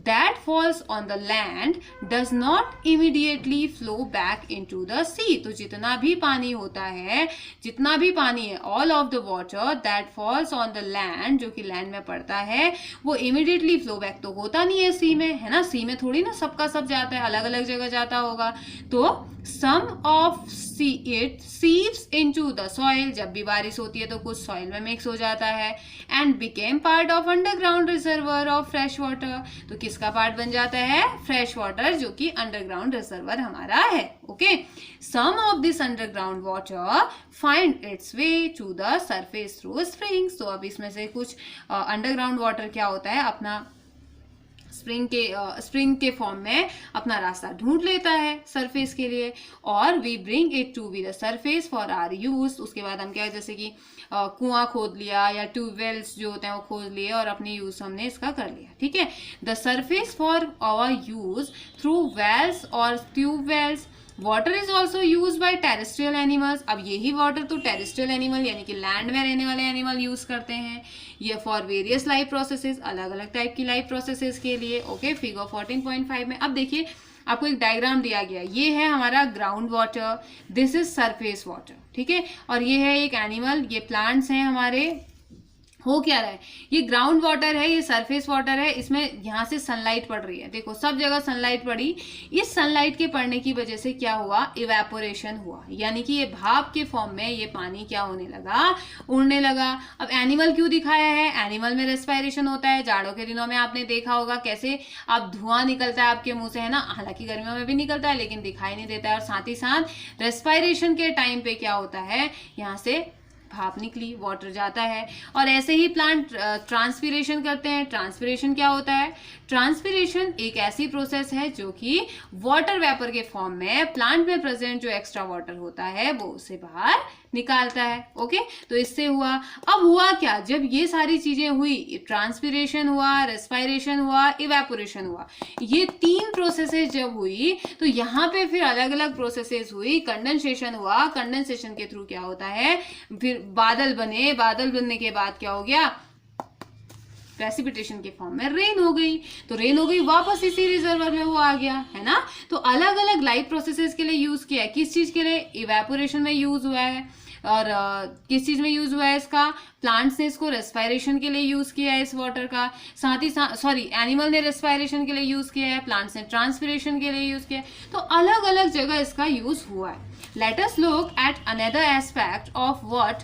that falls on the land does not immediately flow back into the sea। तो जितना भी पानी होता है, जितना भी पानी है, all of the water that falls on the land, जो कि लैंड में पड़ता है, वो immediately flow back तो होता नहीं है सी में, है ना। सी में थोड़ी ना सबका सब जाता है, अलग अलग जगह जाता होगा। तो some of it seeps into the soil, जब भी बारिश होती है तो कुछ सॉइल में मिक्स हो जाता है, and became part of underground reservoir of fresh water। तो किसका पार्ट बन जाता है? फ्रेश वाटर, जो कि अंडरग्राउंड रिजर्वर हमारा है। Okay, some of this underground water find its way to the surface through springs। तो अब इसमें से कुछ अंडरग्राउंड वाटर क्या होता है? अपना स्प्रिंग के फॉर्म में अपना रास्ता ढूंढ लेता है सरफेस के लिए, और we bring it to be the surface for our use. उसके बाद हम क्या, जैसे कि कुआं खोद लिया या ट्यूबवेल्स जो होते हैं वो खोद लिए और अपने यूज हमने इसका कर लिया, ठीक है। The surface for our use through wells और tubewells. Water is also use by terrestrial animals. अब यही वाटर तो टेरेस्ट्रियल एनिमल यानी कि लैंड में रहने वाले एनिमल यूज करते हैं, ये फॉर वेरियस लाइफ प्रोसेसेस, अलग अलग टाइप की लाइफ प्रोसेसेस के लिए। ओके, फिगर 14.5 में अब देखिए आपको एक डायग्राम दिया गया, ये है हमारा ground water, this is surface water, ठीक है। और ये है एक एनिमल, ये प्लांट्स हैं हमारे। हो क्या रहा है? ये ग्राउंड वाटर है, ये सरफेस वाटर है, इसमें यहाँ से सनलाइट पड़ रही है, देखो सब जगह सनलाइट पड़ी। इस सनलाइट के पड़ने की वजह से क्या हुआ? इवेपोरेशन हुआ, यानी कि ये भाप के फॉर्म में ये पानी क्या होने लगा? उड़ने लगा। अब एनिमल क्यों दिखाया है? एनिमल में रेस्पिरेशन होता है, जाड़ों के दिनों में आपने देखा होगा कैसे आप धुआं निकलता है आपके मुंह से, है ना। हालांकि गर्मियों में भी निकलता है लेकिन दिखाई नहीं देता है। और साथ ही साथ रेस्पिरेशन के टाइम पे क्या होता है? यहाँ से भाप निकली, वाटर जाता है। और ऐसे ही प्लांट ट्रांसपीरेशन करते हैं। ट्रांसपीरेशन क्या होता है? ट्रांसपीरेशन एक ऐसी प्रोसेस है जो कि वाटर वेपर के फॉर्म में प्लांट में प्रेजेंट जो एक्स्ट्रा वाटर होता है वो उसे बाहर निकालता है। ओके, तो इससे हुआ। अब हुआ क्या? जब ये सारी चीजें हुई, ट्रांसपीरेशन हुआ, रेस्पायरेशन हुआ, इवेपोरेशन हुआ, ये 3 प्रोसेसेस जब हुई तो यहाँ पे फिर अलग अलग प्रोसेसेस हुई। कंडेंसेशन हुआ, कंडेंसेशन के थ्रू क्या होता है, फिर बादल बने, बादल बनने के बाद क्या हो गया, प्रेसिपिटेशन के फॉर्म में रेन हो गई। तो रेन हो गई, वापस इसी रिजर्वर में वो आ गया, है ना। तो अलग अलग लाइफ प्रोसेसेस के लिए यूज किया है। किस चीज के लिए? इवेपोरेशन में यूज हुआ है। और किस चीज में यूज हुआ है इसका? प्लांट्स ने इसको रेस्पायरेशन के लिए यूज किया है इस वाटर का। साथ ही सॉरी, एनिमल ने रेस्पायरेशन के लिए यूज किया है, प्लांट्स ने ट्रांसपीरेशन के लिए यूज किया है। तो अलग अलग जगह इसका यूज हुआ है। Let us look at another aspect of what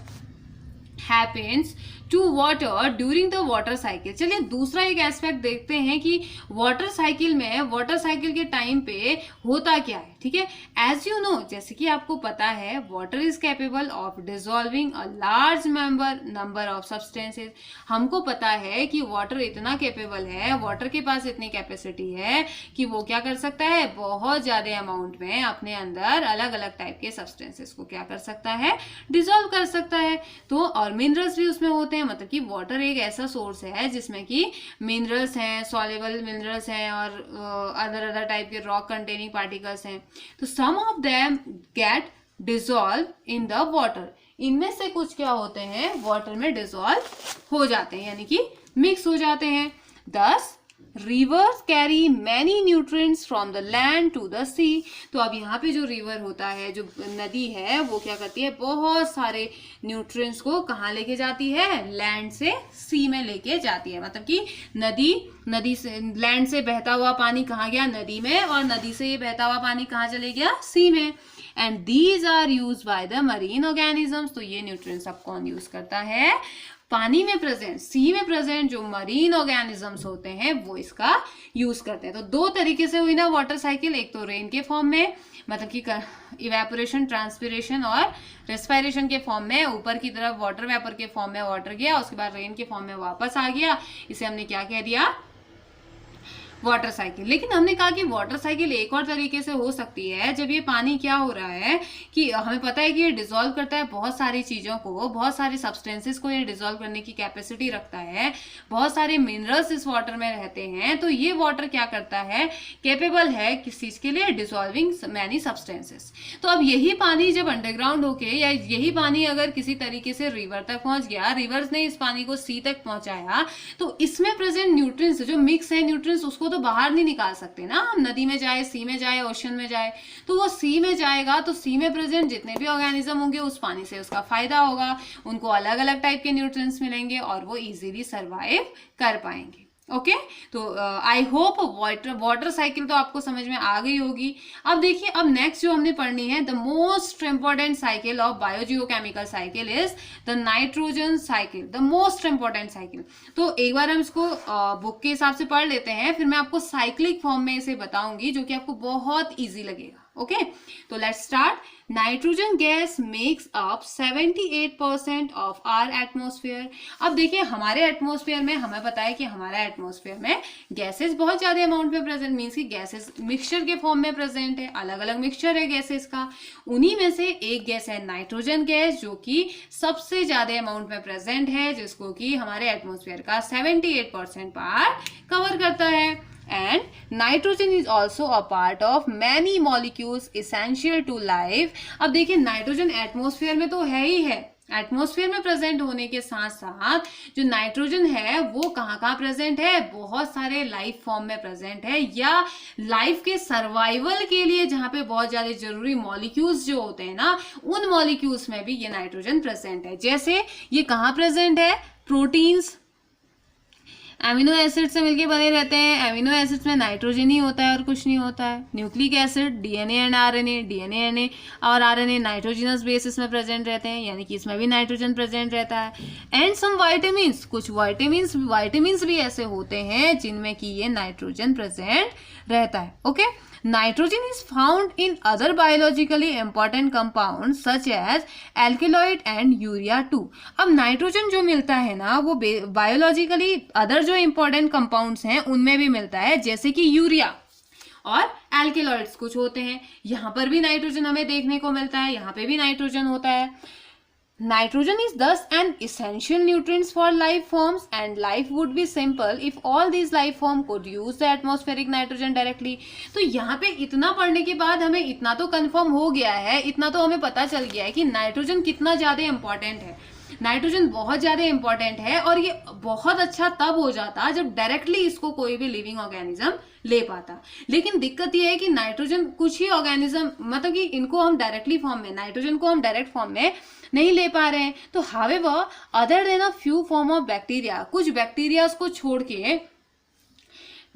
happens to water during the water cycle. चलिए दूसरा एक एस्पेक्ट देखते हैं कि वाटर साइकिल में, वाटर साइकिल के टाइम पे होता क्या है। ठीक है, एज यू नो, जैसे कि आपको पता है, water is capable of dissolving a large number of substances. हमको पता है कि वाटर इतना कैपेबल है, वाटर के पास इतनी कैपेसिटी है कि वो क्या कर सकता है, बहुत ज्यादा अमाउंट में अपने अंदर अलग अलग टाइप के सब्सटेंसेस को क्या कर सकता है, डिसॉल्व कर सकता है। तो और मिनरल्स भी उसमें होते हैं। मतलब कि वाटर एक ऐसा सोर्स है जिसमें कि मिनरल्स हैं, सॉल्युबल मिनरल्स हैं और अदर टाइप के रॉक कंटेनिंग पार्टिकल्स हैं। तो some of them get dissolve in the water. इनमें से कुछ क्या होते हैं, वाटर में डिसॉल्व हो जाते हैं, यानी कि मिक्स हो जाते हैं। These rivers carry many nutrients from the land to the sea. तो अब यहाँ पे जो रिवर होता है, जो नदी है, वो क्या करती है, बहुत सारे न्यूट्रिएंट्स को कहाँ लेके जाती है, लैंड से सी में लेके जाती है। मतलब कि नदी से, लैंड से बहता हुआ पानी कहाँ गया, नदी में, और नदी से ये बहता हुआ पानी कहाँ चले गया, सी में। And these are use by the marine organisms. तो ये न्यूट्रिएंट्स अब कौन यूज करता है, पानी में प्रेजेंट, सी में प्रेजेंट जो मरीन ऑर्गेनिजम्स होते हैं वो इसका यूज करते हैं। तो 2 तरीके से हुई ना वाटर साइकिल, एक तो रेन के फॉर्म में, मतलब कि इवेपोरेशन, ट्रांसपीरेशन और रेस्पायरेशन के फॉर्म में, ऊपर की तरफ वाटर वेपर के फॉर्म में वाटर गया, उसके बाद रेन के फॉर्म में वापस आ गया। इसे हमने क्या कह दिया, वाटर साइकिल। लेकिन हमने कहा कि वाटर साइकिल एक और तरीके से हो सकती है, जब ये पानी क्या हो रहा है कि हमें पता है कि ये डिसॉल्व करता है बहुत सारी चीजों को, बहुत सारे सब्सटेंसेस को ये डिसॉल्व करने की कैपेसिटी रखता है, बहुत सारे मिनरल्स इस वाटर में रहते हैं। तो ये वाटर क्या करता है, कैपेबल है किस चीज के लिए, डिसॉल्विंग मैनी सब्सटेंसेस। तो अब यही पानी जब अंडरग्राउंड होके, या यही पानी अगर किसी तरीके से रिवर तक पहुंच गया, रिवर्स ने इस पानी को सी तक पहुंचाया, तो इसमें प्रेजेंट न्यूट्रिएंट्स जो मिक्स है, न्यूट्रिएंट्स उसको तो बाहर नहीं निकाल सकते ना हम। नदी में जाए, सी में जाए, ओशन में जाए, तो वो सी में जाएगा तो सी में प्रेजेंट जितने भी ऑर्गेनिज्म होंगे उस पानी से उसका फायदा होगा, उनको अलग अलग टाइप के न्यूट्रिएंट्स मिलेंगे और वो इजीली सर्वाइव कर पाएंगे। ओके, तो आई होप वाटर साइकिल तो आपको समझ में आ गई होगी। अब देखिए, अब नेक्स्ट जो हमने पढ़नी है, the most important cycle of biogeochemical cycle is the nitrogen cycle, the most important cycle. तो एक बार हम इसको बुक के हिसाब से पढ़ लेते हैं, फिर मैं आपको साइक्लिक फॉर्म में इसे बताऊंगी जो कि आपको बहुत ईजी लगेगा। ओके, तो let's start. Nitrogen gas makes up 78% of our atmosphere. अब देखिए, हमारे एटमॉस्फेयर में हमें पता है कि हमारे एटमॉस्फेयर में गैसेस बहुत ज्यादा अमाउंट में प्रेजेंट, मीन्स कि गैसेस मिक्सचर के फॉर्म में प्रेजेंट है, अलग अलग मिक्सचर है गैसेस का। उन्हीं में से एक गैस है नाइट्रोजन गैस, जो कि सबसे ज्यादा अमाउंट में प्रेजेंट है, जिसको कि हमारे एटमॉस्फेयर का 78% पार्ट कवर करता है। And nitrogen is also a part of many molecules essential to life। अब देखिए, नाइट्रोजन एटमॉस्फेयर में तो है ही है, एटमॉस्फेयर में प्रेजेंट होने के साथ साथ जो नाइट्रोजन है वो कहाँ प्रेजेंट है, बहुत सारे लाइफ फॉर्म में प्रेजेंट है, या लाइफ के सर्वाइवल के लिए जहाँ पे बहुत ज्यादा जरूरी मॉलिक्यूल्स जो होते हैं ना, उन मॉलिक्यूल्स में भी ये नाइट्रोजन प्रेजेंट है। जैसे ये कहाँ प्रेजेंट है, प्रोटीन्स एमिनो एसिड से मिलके बने रहते हैं, एमिनो एसिड्स में नाइट्रोजन ही होता है और कुछ नहीं होता है। Nucleic acid, DNA and RNA, DNA NA और आरएनए नाइट्रोजनस बेसिस में प्रेजेंट रहते हैं, यानी कि इसमें भी नाइट्रोजन प्रेजेंट रहता है। एंड सम वाइटामिन्स, कुछ वाइटामिन्स भी ऐसे होते हैं जिनमें कि ये नाइट्रोजन प्रेजेंट रहता है। Okay, nitrogen is found in other biologically important compound such as alkaloid and urea too. अब नाइट्रोजन जो मिलता है ना वो बायोलॉजिकली अदर जो इंपॉर्टेंट कंपाउंड्स हैं उनमें भी मिलता है, जैसे कि यूरिया और एल्केलॉइड्स कुछ होते हैं। यहाँ पर भी नाइट्रोजन हमें देखने को मिलता है, यहाँ पे भी नाइट्रोजन होता है। Nitrogen is thus an essential nutrient for life forms, and life would be simple if all these life form could use the atmospheric nitrogen directly। तो यहाँ पे इतना पढ़ने के बाद हमें इतना तो कंफर्म हो गया है, इतना तो हमें पता चल गया है कि नाइट्रोजन कितना ज़्यादा इंपॉर्टेंट है। नाइट्रोजन बहुत ज़्यादा इंपॉर्टेंट है और ये बहुत अच्छा तब हो जाता जब डायरेक्टली इसको कोई भी लिविंग ऑर्गेनिज्म ले पाता। लेकिन दिक्कत ये है कि नाइट्रोजन कुछ ही ऑर्गेनिज्म, मतलब कि इनको हम डायरेक्टली फॉर्म में, नाइट्रोजन को हम डायरेक्ट फॉर्म में नहीं ले पा रहे हैं। तो however other than a few form of bacteria, कुछ बैक्टीरिया को छोड़ के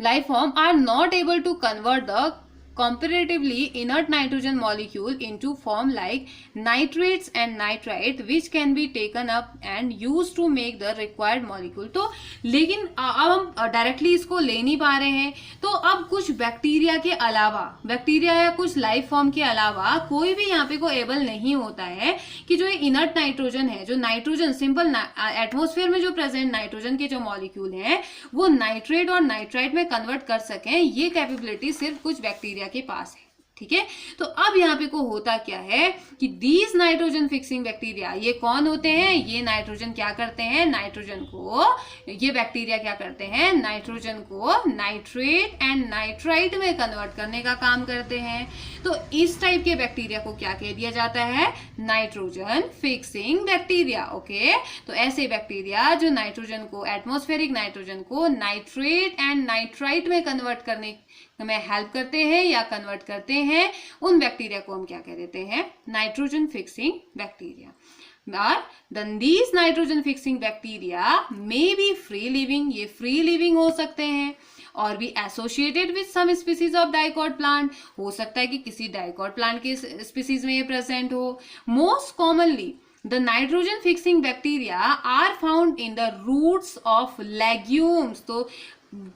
life form are not able to convert the comparatively inert nitrogen molecule into form like nitrates and nitrite which can be taken up and used to make the required molecule। तो लेकिन अब हम directly इसको ले नहीं पा रहे हैं, तो अब कुछ बैक्टीरिया के अलावा, बैक्टीरिया या कुछ लाइफ फॉर्म के अलावा कोई भी यहाँ पे को एबल नहीं होता है कि जो ये इनर्ट नाइट्रोजन है, जो नाइट्रोजन सिंपल एटमोस्फेयर में जो प्रेजेंट नाइट्रोजन के जो मॉलिक्यूल हैं वो नाइट्रेट और नाइट्राइट में कन्वर्ट कर सकें, ये कैपेबिलिटी सिर्फ कुछ बैक्टीरिया के पास है। ठीक है, तो अब यहाँ पे को होता क्या है कि दीज नाइट्रोजन फिक्सिंग बैक्टीरिया, ये कौन होते हैं, ये नाइट्रोजन क्या करते हैं, नाइट्रोजन को, ये बैक्टीरिया क्या करते हैं, नाइट्रोजन को नाइट्रेट एंड नाइट्राइट में कन्वर्ट करने का काम करते हैं। तो इस टाइप के बैक्टीरिया को क्या कह दिया जाता है, नाइट्रोजन फिक्सिंग बैक्टीरिया। ओके, तो ऐसे बैक्टीरिया जो नाइट्रोजन को, एटमॉस्फेरिक नाइट्रोजन को नाइट्रेट एंड नाइट्राइट में कन्वर्ट करने में हेल्प करते हैं या कन्वर्ट करते हैं, उन बैक्टीरिया को हम क्या कह देते हैं, नाइट्रोजन फिक्सिंग बैक्टीरिया। और then these nitrogen fixing bacteria may be free living, ये फ्री लिविंग हो सकते हैं और भी associated with some species of dicot plant, हो सकता है कि किसी डाइकॉट प्लांट के स्पीसीज में ये प्रेजेंट हो। Most commonly the nitrogen fixing bacteria are found in the roots of legumes। तो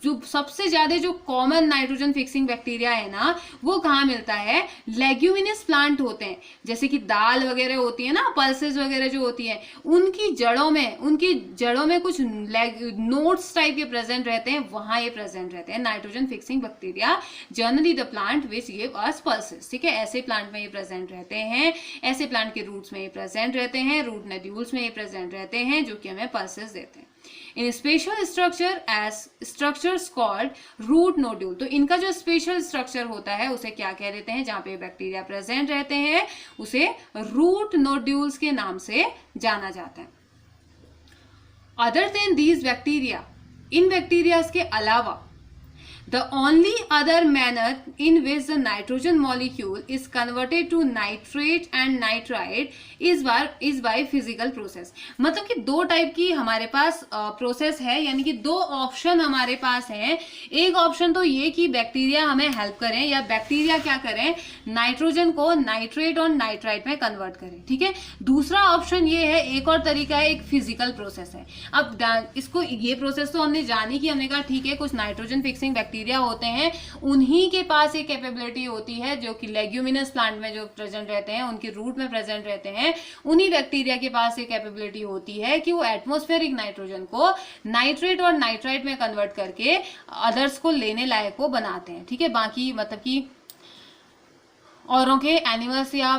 जो सबसे ज्यादा जो कॉमन नाइट्रोजन फिक्सिंग बैक्टीरिया है ना वो कहाँ मिलता है, लेग्यूमिनस प्लांट होते हैं, जैसे कि दाल वगैरह होती है ना, पल्सेस वगैरह जो होती है, उनकी जड़ों में कुछ नोट्स टाइप के प्रेजेंट रहते हैं, वहां ये प्रेजेंट रहते हैं nitrogen fixing bacteria. Generally the plant which give us pulses. ठीक है, ऐसे प्लांट में ये प्रेजेंट रहते हैं, ऐसे प्लांट के रूट्स में ये प्रेजेंट रहते हैं, रूट नोड्यूल्स में ये प्रेजेंट रहते हैं, जो कि हमें पल्सेस देते हैं। In special structure as structures called root nodule. तो इनका जो स्पेशल स्ट्रक्चर होता है उसे क्या कह देते हैं, जहां पे बैक्टीरिया प्रेजेंट रहते हैं उसे रूट नोड्यूल्स के नाम से जाना जाता है। Other than these bacteria, in bacterias के अलावा the only other manner in which the nitrogen molecule is converted to nitrate and nitrite is by physical process। मतलब कि दो टाइप की हमारे पास प्रोसेस है, यानी कि दो ऑप्शन हमारे पास हैं। एक ऑप्शन तो ये कि बैक्टीरिया हमें हेल्प करें या बैक्टीरिया क्या करें, नाइट्रोजन को नाइट्रेट और नाइट्राइट में कन्वर्ट करें। ठीक है, दूसरा ऑप्शन ये है, एक और तरीका है, एक फिजिकल प्रोसेस है। अब इसको, ये प्रोसेस तो हमने जानी कि हमने कहा ठीक है कुछ नाइट्रोजन फिक्सिंग बैक्टीरिया होते हैं, उन्हीं के पास एक कैपेबिलिटी होती है जो कि लेग्यूमिनस प्लांट में जो प्रेजेंट रहते हैं, उनके रूट में प्रेजेंट रहते हैं, उन्हीं बैक्टीरिया के पास एक कैपेबिलिटी होती है कि वो एटमॉस्फेरिक नाइट्रोजन को नाइट्रेट और नाइट्राइट में कन्वर्ट करके अदर्स को लेने लायक को बनाते हैं। ठीक है, बाकी मतलब कि औरों के एनिमल्स या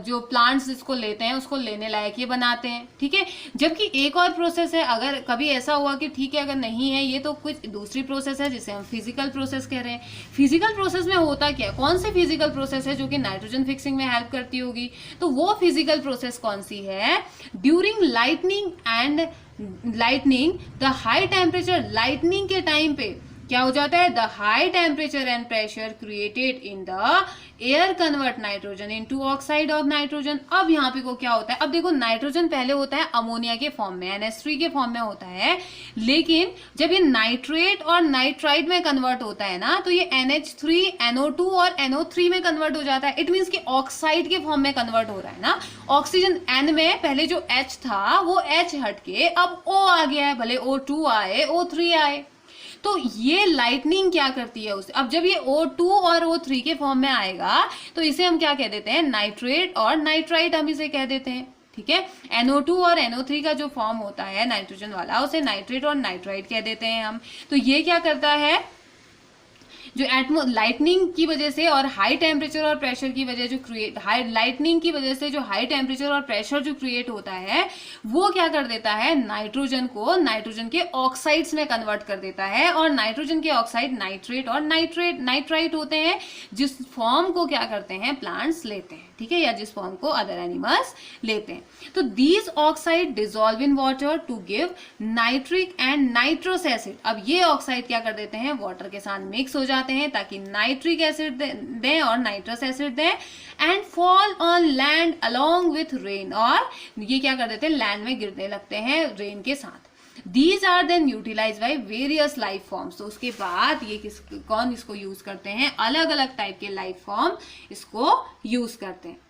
जो प्लांट्स इसको लेते हैं उसको लेने लायक ये बनाते हैं। ठीक है, जबकि एक और प्रोसेस है, अगर कभी ऐसा हुआ कि ठीक है अगर नहीं है ये तो कुछ दूसरी प्रोसेस है जिसे हम फिजिकल प्रोसेस कह रहे हैं। फिजिकल प्रोसेस में होता क्या, कौन सी फिजिकल प्रोसेस है जो कि नाइट्रोजन फिक्सिंग में हेल्प करती होगी, तो वो फिजिकल प्रोसेस कौन सी है, during lightning the high temperature, lightning के टाइम पे क्या हो जाता है, the high temperature and pressure created in the air convert nitrogen into oxide of nitrogen. अब यहाँ पे को क्या होता है, अब देखो नाइट्रोजन पहले होता है अमोनिया के फॉर्म में, NH3 के फॉर्म में होता है, लेकिन जब ये नाइट्रेट और नाइट्राइट में कन्वर्ट होता है ना तो ये NH3 NO2 और NO3 में कन्वर्ट हो जाता है। इट मीन्स कि ऑक्साइड के फॉर्म में कन्वर्ट हो रहा है ना। ऑक्सीजन N में पहले जो H था वो H हट के अब O आ गया है, भले O2 आए O3 आए। तो ये लाइटनिंग क्या करती है उसे, अब जब ये O2 और O3 के फॉर्म में आएगा तो इसे हम क्या कह देते हैं, नाइट्रेट और नाइट्राइट हम इसे कह देते हैं, ठीक है। NO2 और NO3 का जो फॉर्म होता है नाइट्रोजन वाला, उसे नाइट्रेट और नाइट्राइट कह देते हैं हम। तो ये क्या करता है, जो लाइटनिंग की वजह से और हाई टेम्परेचर और प्रेशर की वजह जो क्रिएट लाइटनिंग की वजह से जो हाई टेम्परेचर और प्रेशर जो क्रिएट होता है वो क्या कर देता है, नाइट्रोजन को नाइट्रोजन के ऑक्साइड्स में कन्वर्ट कर देता है, और नाइट्रोजन के ऑक्साइड नाइट्रेट और नाइट्राइट होते हैं, जिस फॉर्म को क्या करते हैं, प्लांट्स लेते हैं, ठीक है, या जिस फॉर्म को अदर एनिमल्स लेते हैं। तो these oxide dissolve in water to give nitric and nitrous acid. अब ये ऑक्साइड क्या कर देते हैं, वाटर के साथ मिक्स हो जाते हैं ताकि नाइट्रिक एसिड दें और नाइट्रस एसिड दें, and fall on land along with rain, और ये क्या कर देते हैं, लैंड में गिरने लगते हैं रेन के साथ। These are then utilized by various life forms। तो उसके बाद ये कौन इसको यूज करते हैं, अलग अलग टाइप के लाइफ फॉर्म इसको यूज करते हैं।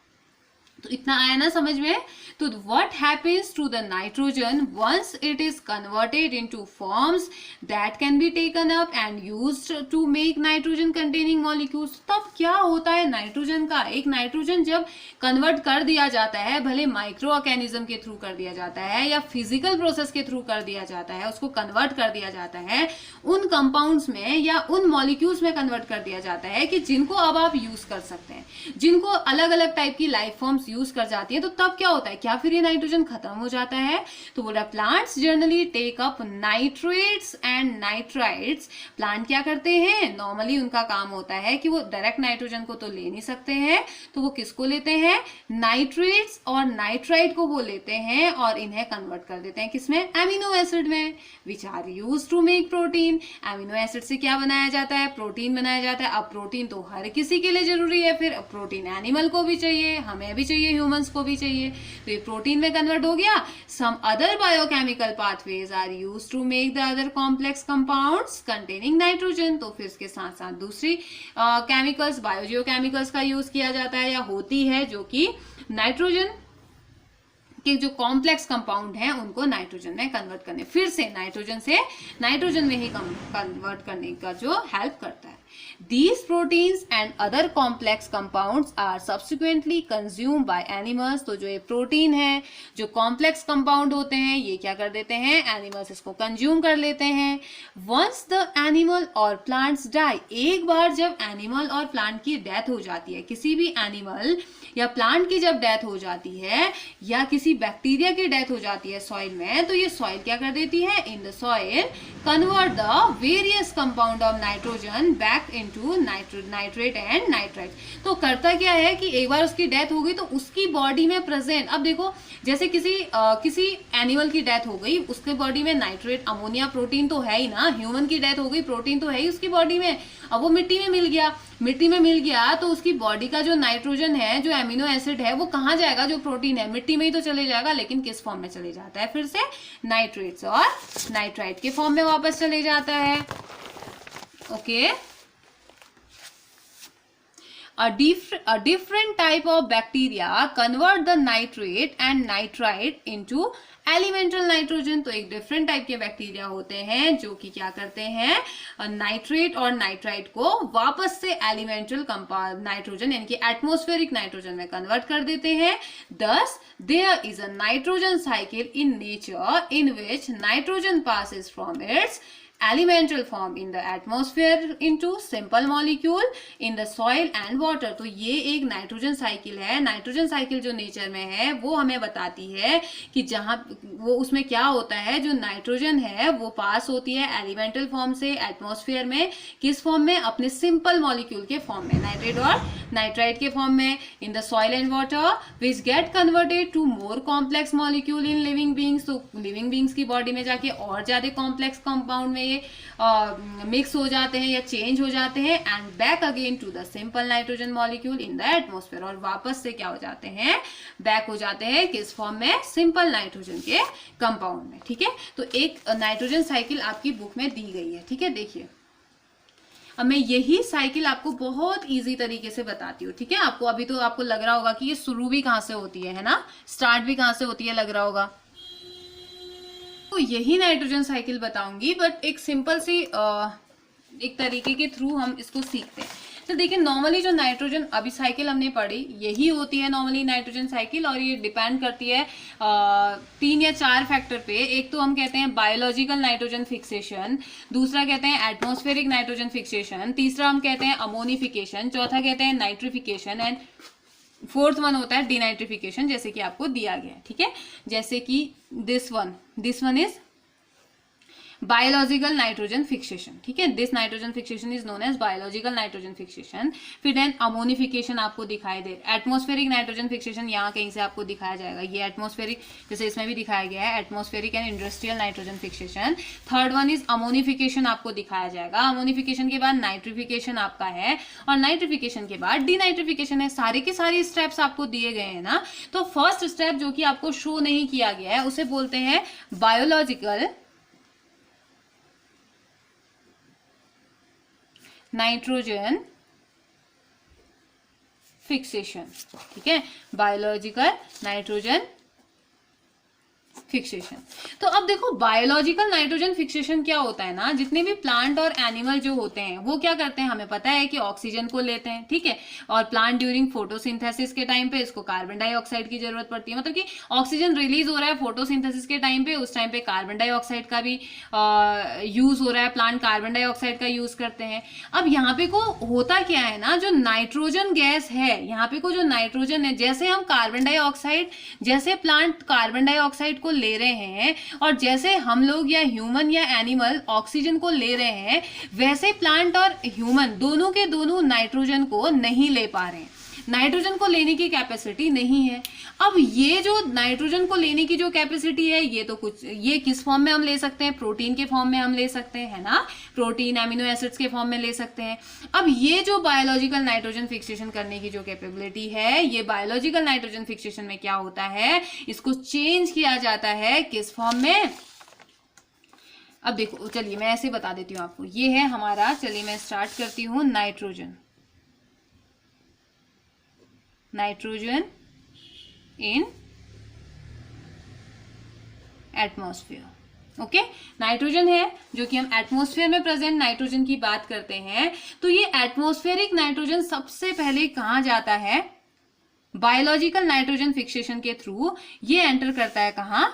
तो इतना आया ना समझ में। तो what happens to the nitrogen once it is converted into forms that can be taken up and used to make nitrogen containing molecules। तब क्या होता है नाइट्रोजन का, एक नाइट्रोजन जब कन्वर्ट कर दिया जाता है, भले माइक्रो ऑर्गेनिज्म के थ्रू कर दिया जाता है या फिजिकल प्रोसेस के थ्रू कर दिया जाता है, उसको कन्वर्ट कर दिया जाता है, उन कंपाउंड्स में या उन मॉलिक्यूल्स में कन्वर्ट कर दिया जाता है कि जिनको अब आप यूज कर सकते हैं, जिनको अलग अलग टाइप की लाइफ फॉर्म्स यूज कर जाती है। तो तब क्या होता है, क्या फिर ये नाइट्रोजन खत्म हो जाता है? तो बोला plants generally take up nitrates and nitrites. Plant क्या करते हैं, नॉर्मली उनका काम होता है कि वो डायरेक्ट नाइट्रोजन को तो ले नहीं सकते हैं, तो वो किसको लेते हैं, नाइट्रेट्स और नाइट्राइट को वो लेते हैं और इन्हें कन्वर्ट कर देते हैं किसमें, एमिनो एसिड में, which are used to make protein. Amino acid से क्या बनाया जाता है, प्रोटीन बनाया जाता है। अब प्रोटीन तो हर किसी के लिए जरूरी है, फिर प्रोटीन एनिमल को भी चाहिए, हमें भी चाहिए, ह्यूमंस को भी चाहिए, तो ये प्रोटीन में कन्वर्ट हो गया। Some other biochemical pathways are used to make the other complex compounds containing nitrogen. तो फिर इसके साथ साथ दूसरी केमिकल्स, बायोजियोकेमिकल्स का यूज किया जाता है या होती है, जो कि नाइट्रोजन के जो कॉम्प्लेक्स कंपाउंड हैं उनको नाइट्रोजन में कन्वर्ट करने, फिर से नाइट्रोजन में ही कन्वर्ट करने का जो हेल्प करता है। These proteins and other complex compounds are subsequently consumed by animals। तो जो ये प्रोटीन है, जो कॉम्प्लेक्स कंपाउंड होते हैं, ये क्या कर देते हैं, एनिमल्स इसको कंज्यूम कर लेते हैं। Once the animal or plants die, एक बार जब एनिमल और प्लांट की डेथ हो जाती है, किसी भी एनिमल या प्लांट की जब डेथ हो जाती है या किसी बैक्टीरिया की डेथ हो जाती है सॉइल में, तो ये सॉइल क्या कर देती है, इन the soil convert the various compound of nitrogen back into nitrate and nitrite. तो करता क्या है कि एक बार उसकी डेथ हो गई तो उसकी बॉडी में प्रेजेंट, अब देखो जैसे किसी एनिमल की डेथ हो गई, उसके बॉडी में नाइट्रेट, अमोनिया, प्रोटीन तो है ही ना, ह्यूमन की डेथ हो गई, प्रोटीन तो है ही उसकी बॉडी में। अब वो मिट्टी में मिल गया तो उसकी बॉडी का जो नाइट्रोजन है, जो एमिनो एसिड है, वो कहाँ जाएगा, जो प्रोटीन है मिट्टी में ही तो चले जाएगा, लेकिन किस फॉर्म में चले जाता है, फिर से नाइट्रेट्स और नाइट्राइट के फॉर्म में वापस चले जाता है। Okay, A different type of bacteria convert the nitrate and nitrite into elemental nitrogen. तो एक डिफरेंट टाइप के बैक्टीरिया होते हैं जो कि क्या करते हैं, नाइट्रेट और नाइट्राइट को वापस से एलिमेंटल नाइट्रोजन यानी कि एटमॉस्फेरिक नाइट्रोजन में कन्वर्ट कर देते हैं। Thus there is a nitrogen cycle in nature in which nitrogen passes from its elemental form in the atmosphere into simple molecule in the soil and water। तो ये एक nitrogen cycle है। Nitrogen cycle जो nature में है वो हमें बताती है कि जहाँ वो उसमें क्या होता है, जो नाइट्रोजन है वो पास होती है एलिमेंटल फॉर्म से एटमॉस्फेयर में, किस फॉर्म में, अपने सिंपल मॉलिक्यूल के फॉर्म में, नाइट्रेट और नाइट्राइट के फॉर्म में, in the soil and water which get converted to more complex molecule in living beings. तो लिविंग बींग्स की बॉडी में जाके और ज्यादा कॉम्प्लेक्स कंपाउंड में ये मिक्स हो जाते हैं या चेंज हो जाते हैं, and back again to the simple nitrogen molecule in the atmosphere. और वापस से क्या हो जाते हैं, बैक हो जाते हैं किस फॉर्म में, सिंपल नाइट्रोजन के कंपाउंड में। ठीक है, तो एक नाइट्रोजन साइकिल आपकी बुक में दी गई है। ठीक है, देखिए अब मैं यही साइकिल आपको बहुत इजी तरीके से बताती हूँ। ठीक है, आपको अभी तो आपको लग रहा होगा कि ये शुरू भी कहाँ से होती है ना, स्टार्ट भी कहाँ से होती है, लग रहा होगा। आपको यही नाइट्रोजन साइकिल बताऊंगी, बट एक सिंपल सी एक तरीके के थ्रू हम इसको सीखते हैं। तो देखिए नॉर्मली जो नाइट्रोजन अभी साइकिल हमने पढ़ी यही होती है नॉर्मली नाइट्रोजन साइकिल, और ये डिपेंड करती है 3 या 4 फैक्टर पे। एक तो हम कहते हैं बायोलॉजिकल नाइट्रोजन फिक्सेशन, दूसरा कहते हैं एटमॉस्फेरिक नाइट्रोजन फिक्सेशन, तीसरा हम कहते हैं अमोनिफिकेशन, चौथा कहते हैं नाइट्रिफिकेशन, एंड फोर्थ वन होता है डिनाइट्रिफिकेशन, जैसे कि आपको दिया गया है। ठीक है, जैसे कि this one is biological nitrogen fixation. ठीक है, this nitrogen fixation is known as biological nitrogen fixation. फिर देन अमोनिफिकेशन आपको दिखाई दे, एटमॉस्फेरिक नाइट्रोजन फिक्सेशन यहाँ कहीं से आपको दिखाया जाएगा, ये एटमॉस्फेरिक, जैसे इसमें भी दिखाया गया है atmospheric and industrial nitrogen fixation. Third one is ammonification आपको दिखाया जाएगा। अमोनिफिकेशन के बाद नाइट्रिफिकेशन आपका है, और नाइट्रिफिकेशन के बाद डिनाइट्रिफिकेशन है। सारे के सारे स्टेप्स आपको दिए गए हैं ना। तो फर्स्ट स्टेप जो कि आपको शो नहीं किया गया है उसे बोलते हैं बायोलॉजिकल नाइट्रोजन फिक्सेशन। ठीक है, बायोलॉजिकल नाइट्रोजन फिक्सेशन। तो अब देखो बायोलॉजिकल नाइट्रोजन फिक्सेशन क्या होता है ना, जितने भी प्लांट और एनिमल जो होते हैं वो क्या करते हैं, हमें पता है कि ऑक्सीजन को लेते हैं। ठीक है, और प्लांट ड्यूरिंग फोटोसिंथेसिस के टाइम पे इसको कार्बन डाइऑक्साइड की जरूरत पड़ती है, मतलब कि ऑक्सीजन रिलीज हो रहा है फोटोसिंथेसिस के टाइम पे, उस टाइम पे कार्बन डाइऑक्साइड का भी यूज हो रहा है, प्लांट कार्बन डाइऑक्साइड का यूज करते हैं। अब यहाँ पे को होता क्या है ना, जो नाइट्रोजन गैस है यहाँ पे को जो नाइट्रोजन है, जैसे हम कार्बन डाइऑक्साइड, जैसे प्लांट कार्बन डाइऑक्साइड को ले रहे हैं और जैसे हम लोग या ह्यूमन या एनिमल ऑक्सीजन को ले रहे हैं, वैसे प्लांट और ह्यूमन दोनों के दोनों नाइट्रोजन को नहीं ले पा रहे हैं, नाइट्रोजन को लेने की कैपेसिटी नहीं है। अब ये जो नाइट्रोजन को लेने की जो कैपेसिटी है, ये तो कुछ, ये किस फॉर्म में हम ले सकते हैं, प्रोटीन के फॉर्म में हम ले सकते हैं, है ना, प्रोटीन एमिनो एसिड्स के फॉर्म में ले सकते हैं। अब ये जो बायोलॉजिकल नाइट्रोजन फिक्सेशन करने की जो कैपेबिलिटी है, ये बायोलॉजिकल नाइट्रोजन फिक्सेशन में क्या होता है, इसको चेंज किया जाता है किस फॉर्म में। अब देखो चलिए मैं ऐसे बता देती हूँ आपको, ये है हमारा, चलिए मैं स्टार्ट करती हूँ, nitrogen in atmosphere. Okay, nitrogen है जो कि हम एटमॉस्फेयर में प्रेजेंट नाइट्रोजन की बात करते हैं। तो ये एटमॉस्फेरिक नाइट्रोजन सबसे पहले कहाँ जाता है, बायोलॉजिकल नाइट्रोजन फिक्सेशन के थ्रू ये एंटर करता है, कहाँ,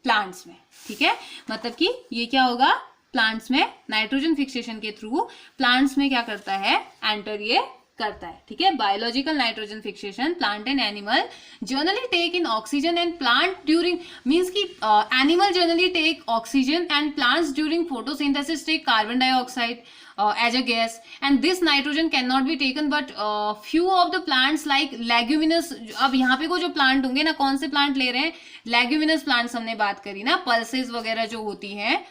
प्लांट्स में। ठीक है, मतलब कि ये क्या होगा, प्लांट्स में नाइट्रोजन फिक्सेशन के थ्रू प्लांट्स में क्या करता है, एंटर ये करता है। ठीक है, biological nitrogen fixation plant and animal generally take in oxygen and plant during, means की animal generally take oxygen and plants during photosynthesis take carbon dioxide as a gas, and this nitrogen cannot be taken but few of the plants like leguminous। अब यहाँ पे को जो plant होंगे ना, कौन से प्लांट ले रहे हैं, लेग्यूमिनस प्लांट्स हमने बात करी ना, पल्सेस वगैरह जो होती हैं,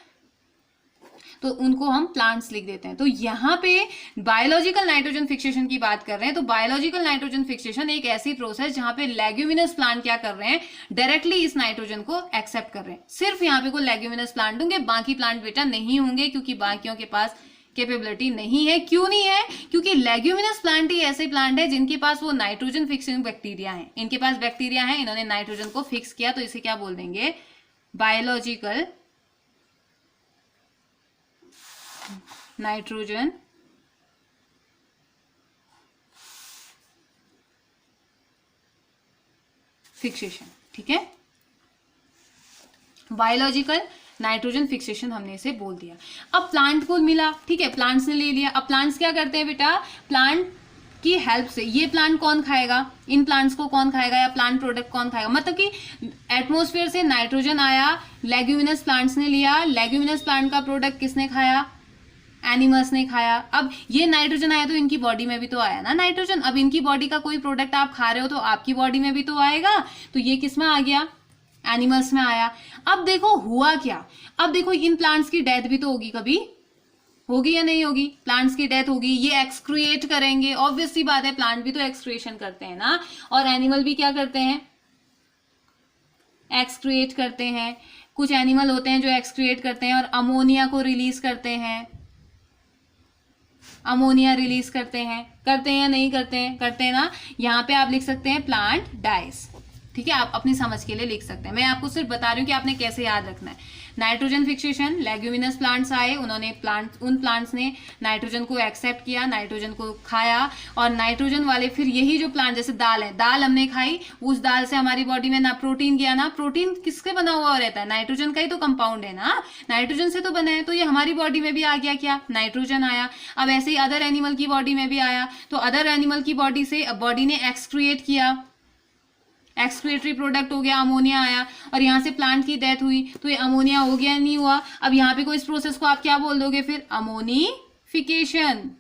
तो उनको हम प्लांट्स लिख देते हैं। तो यहाँ पे बायोलॉजिकल नाइट्रोजन फिक्सेशन की बात कर रहे हैं, तो बायोलॉजिकल नाइट्रोजन फिक्सेशन एक ऐसी प्रोसेस जहां पे लेग्यूमिनस प्लांट क्या कर रहे हैं, डायरेक्टली इस नाइट्रोजन को एक्सेप्ट कर रहे हैं। सिर्फ यहाँ पे को लेग्यूमिनस प्लांट होंगे, बाकी प्लांट बेटा नहीं होंगे, क्योंकि बाकियों के पास कैपेबिलिटी नहीं है। क्यों नहीं है, क्योंकि लेग्यूमिनस प्लांट ही ऐसे प्लांट है जिनके पास वो नाइट्रोजन फिक्सिंग बैक्टीरिया है, इनके पास बैक्टीरिया है, इन्होंने नाइट्रोजन को फिक्स किया, तो इसे क्या बोल देंगे, बायोलॉजिकल नाइट्रोजन फिक्सेशन। ठीक है, बायोलॉजिकल नाइट्रोजन फिक्सेशन हमने इसे बोल दिया। अब प्लांट को मिला, ठीक है, प्लांट्स ने ले लिया। अब प्लांट्स क्या करते हैं बेटा, प्लांट की हेल्प से, ये प्लांट कौन खाएगा, इन प्लांट्स को कौन खाएगा, या प्लांट प्रोडक्ट कौन खाएगा, मतलब कि एटमॉस्फेयर से नाइट्रोजन आया, लेग्यूमिनस प्लांट्स ने लिया, लेग्यूमिनस प्लांट का प्रोडक्ट किसने खाया, एनिमल्स ने खाया। अब ये नाइट्रोजन आया तो इनकी बॉडी में भी तो आया ना नाइट्रोजन, अब इनकी बॉडी का कोई प्रोडक्ट आप खा रहे हो तो आपकी बॉडी में भी तो आएगा, तो ये किस में आ गया, एनिमल्स में आया। अब देखो हुआ क्या, अब देखो इन प्लांट्स की डेथ भी तो होगी, कभी होगी या नहीं होगी, प्लांट्स की डेथ होगी, ये एक्सक्रिएट करेंगे, ऑब्वियस सी बात है, प्लांट भी तो एक्सक्रिएशन करते हैं ना, और एनिमल भी क्या करते हैं, एक्सक्रिएट करते हैं। कुछ एनिमल होते हैं जो एक्सक्रिएट करते हैं और अमोनिया को रिलीज करते हैं, अमोनिया रिलीज करते हैं या नहीं करते हैं, करते हैं ना। यहाँ पे आप लिख सकते हैं प्लांट डाइज। ठीक है, आप अपनी समझ के लिए लिख सकते हैं, मैं आपको सिर्फ बता रही हूँ कि आपने कैसे याद रखना है। नाइट्रोजन फिक्सेशन, लेग्यूमिनस प्लांट्स आए, उन्होंने उन प्लांट्स ने नाइट्रोजन को एक्सेप्ट किया, नाइट्रोजन को खाया, और नाइट्रोजन वाले फिर यही जो प्लांट, जैसे दाल है, दाल हमने खाई, उस दाल से हमारी बॉडी में ना प्रोटीन गया, ना प्रोटीन किसके बना हुआ रहता है, नाइट्रोजन का ही तो कंपाउंड है ना, नाइट्रोजन से तो बना है, तो ये हमारी बॉडी में भी आ गया, क्या, नाइट्रोजन आया। अब ऐसे ही अदर एनिमल की बॉडी में भी आया, तो अदर एनिमल की बॉडी से बॉडी ने एक्सक्रिएट किया, एक्सक्रिएटरी प्रोडक्ट हो गया, अमोनिया आया, और यहाँ से प्लांट की डेथ हुई, तो ये अमोनिया हो गया, नहीं हुआ। अब यहाँ पे को इस प्रोसेस को आप क्या बोल दोगे फिर, अमोनिफिकेशन।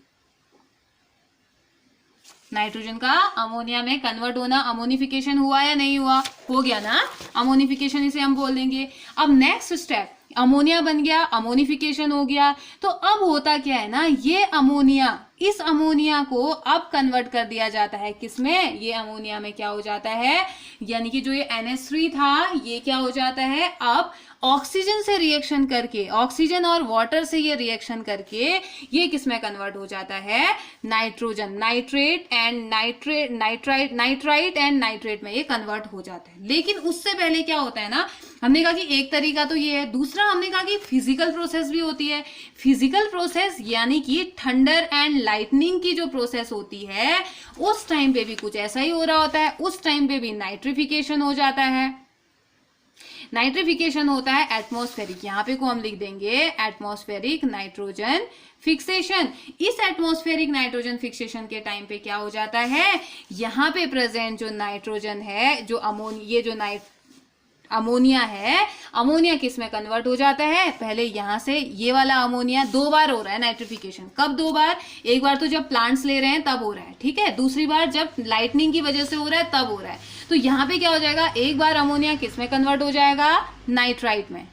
नाइट्रोजन का अमोनिया में कन्वर्ट होना, अमोनिफिकेशन हुआ या नहीं हुआ, हो गया ना, अमोनिफिकेशन इसे हम बोल देंगे। अब नेक्स्ट स्टेप, अमोनिया बन गया, अमोनिफिकेशन हो गया, तो अब होता क्या है ना, ये अमोनिया, इस अमोनिया को अब कन्वर्ट कर दिया जाता है किसमें, ये अमोनिया में क्या हो जाता है, यानी कि जो ये NH3 था ये क्या हो जाता है, अब ऑक्सीजन से रिएक्शन करके, ऑक्सीजन और वाटर से ये रिएक्शन करके ये किसमें कन्वर्ट हो जाता है, nitrogen, nitrate and nitrate, nitrite and nitrate में ये कन्वर्ट हो जाता है। लेकिन उससे पहले क्या होता है ना, हमने कहा कि एक तरीका तो ये है, दूसरा हमने कहा कि फिजिकल प्रोसेस भी होती है। फिजिकल प्रोसेस यानी कि थंडर एंड लाइटनिंग की जो प्रोसेस होती है, उस टाइम पे भी कुछ ऐसा ही हो रहा होता है, उस टाइम पे भी नाइट्रिफिकेशन हो जाता है। नाइट्रिफिकेशन होता है एटमॉस्फेरिक, यहाँ पे को हम लिख देंगे एटमॉस्फेरिक नाइट्रोजन फिक्सेशन। इस एटमॉस्फेरिक नाइट्रोजन फिक्सेशन के टाइम पे क्या हो जाता है, यहाँ पे प्रेजेंट जो नाइट्रोजन है, जो ये जो अमोनिया है, अमोनिया किस में कन्वर्ट हो जाता है, पहले यहां से ये वाला अमोनिया, 2 बार हो रहा है नाइट्रिफिकेशन। कब 2 बार, एक बार तो जब प्लांट्स ले रहे हैं तब हो रहा है, ठीक है, दूसरी बार जब लाइटनिंग की वजह से हो रहा है तब हो रहा है। तो यहाँ पे क्या हो जाएगा, एक बार अमोनिया किस में कन्वर्ट हो जाएगा, नाइट्राइट में,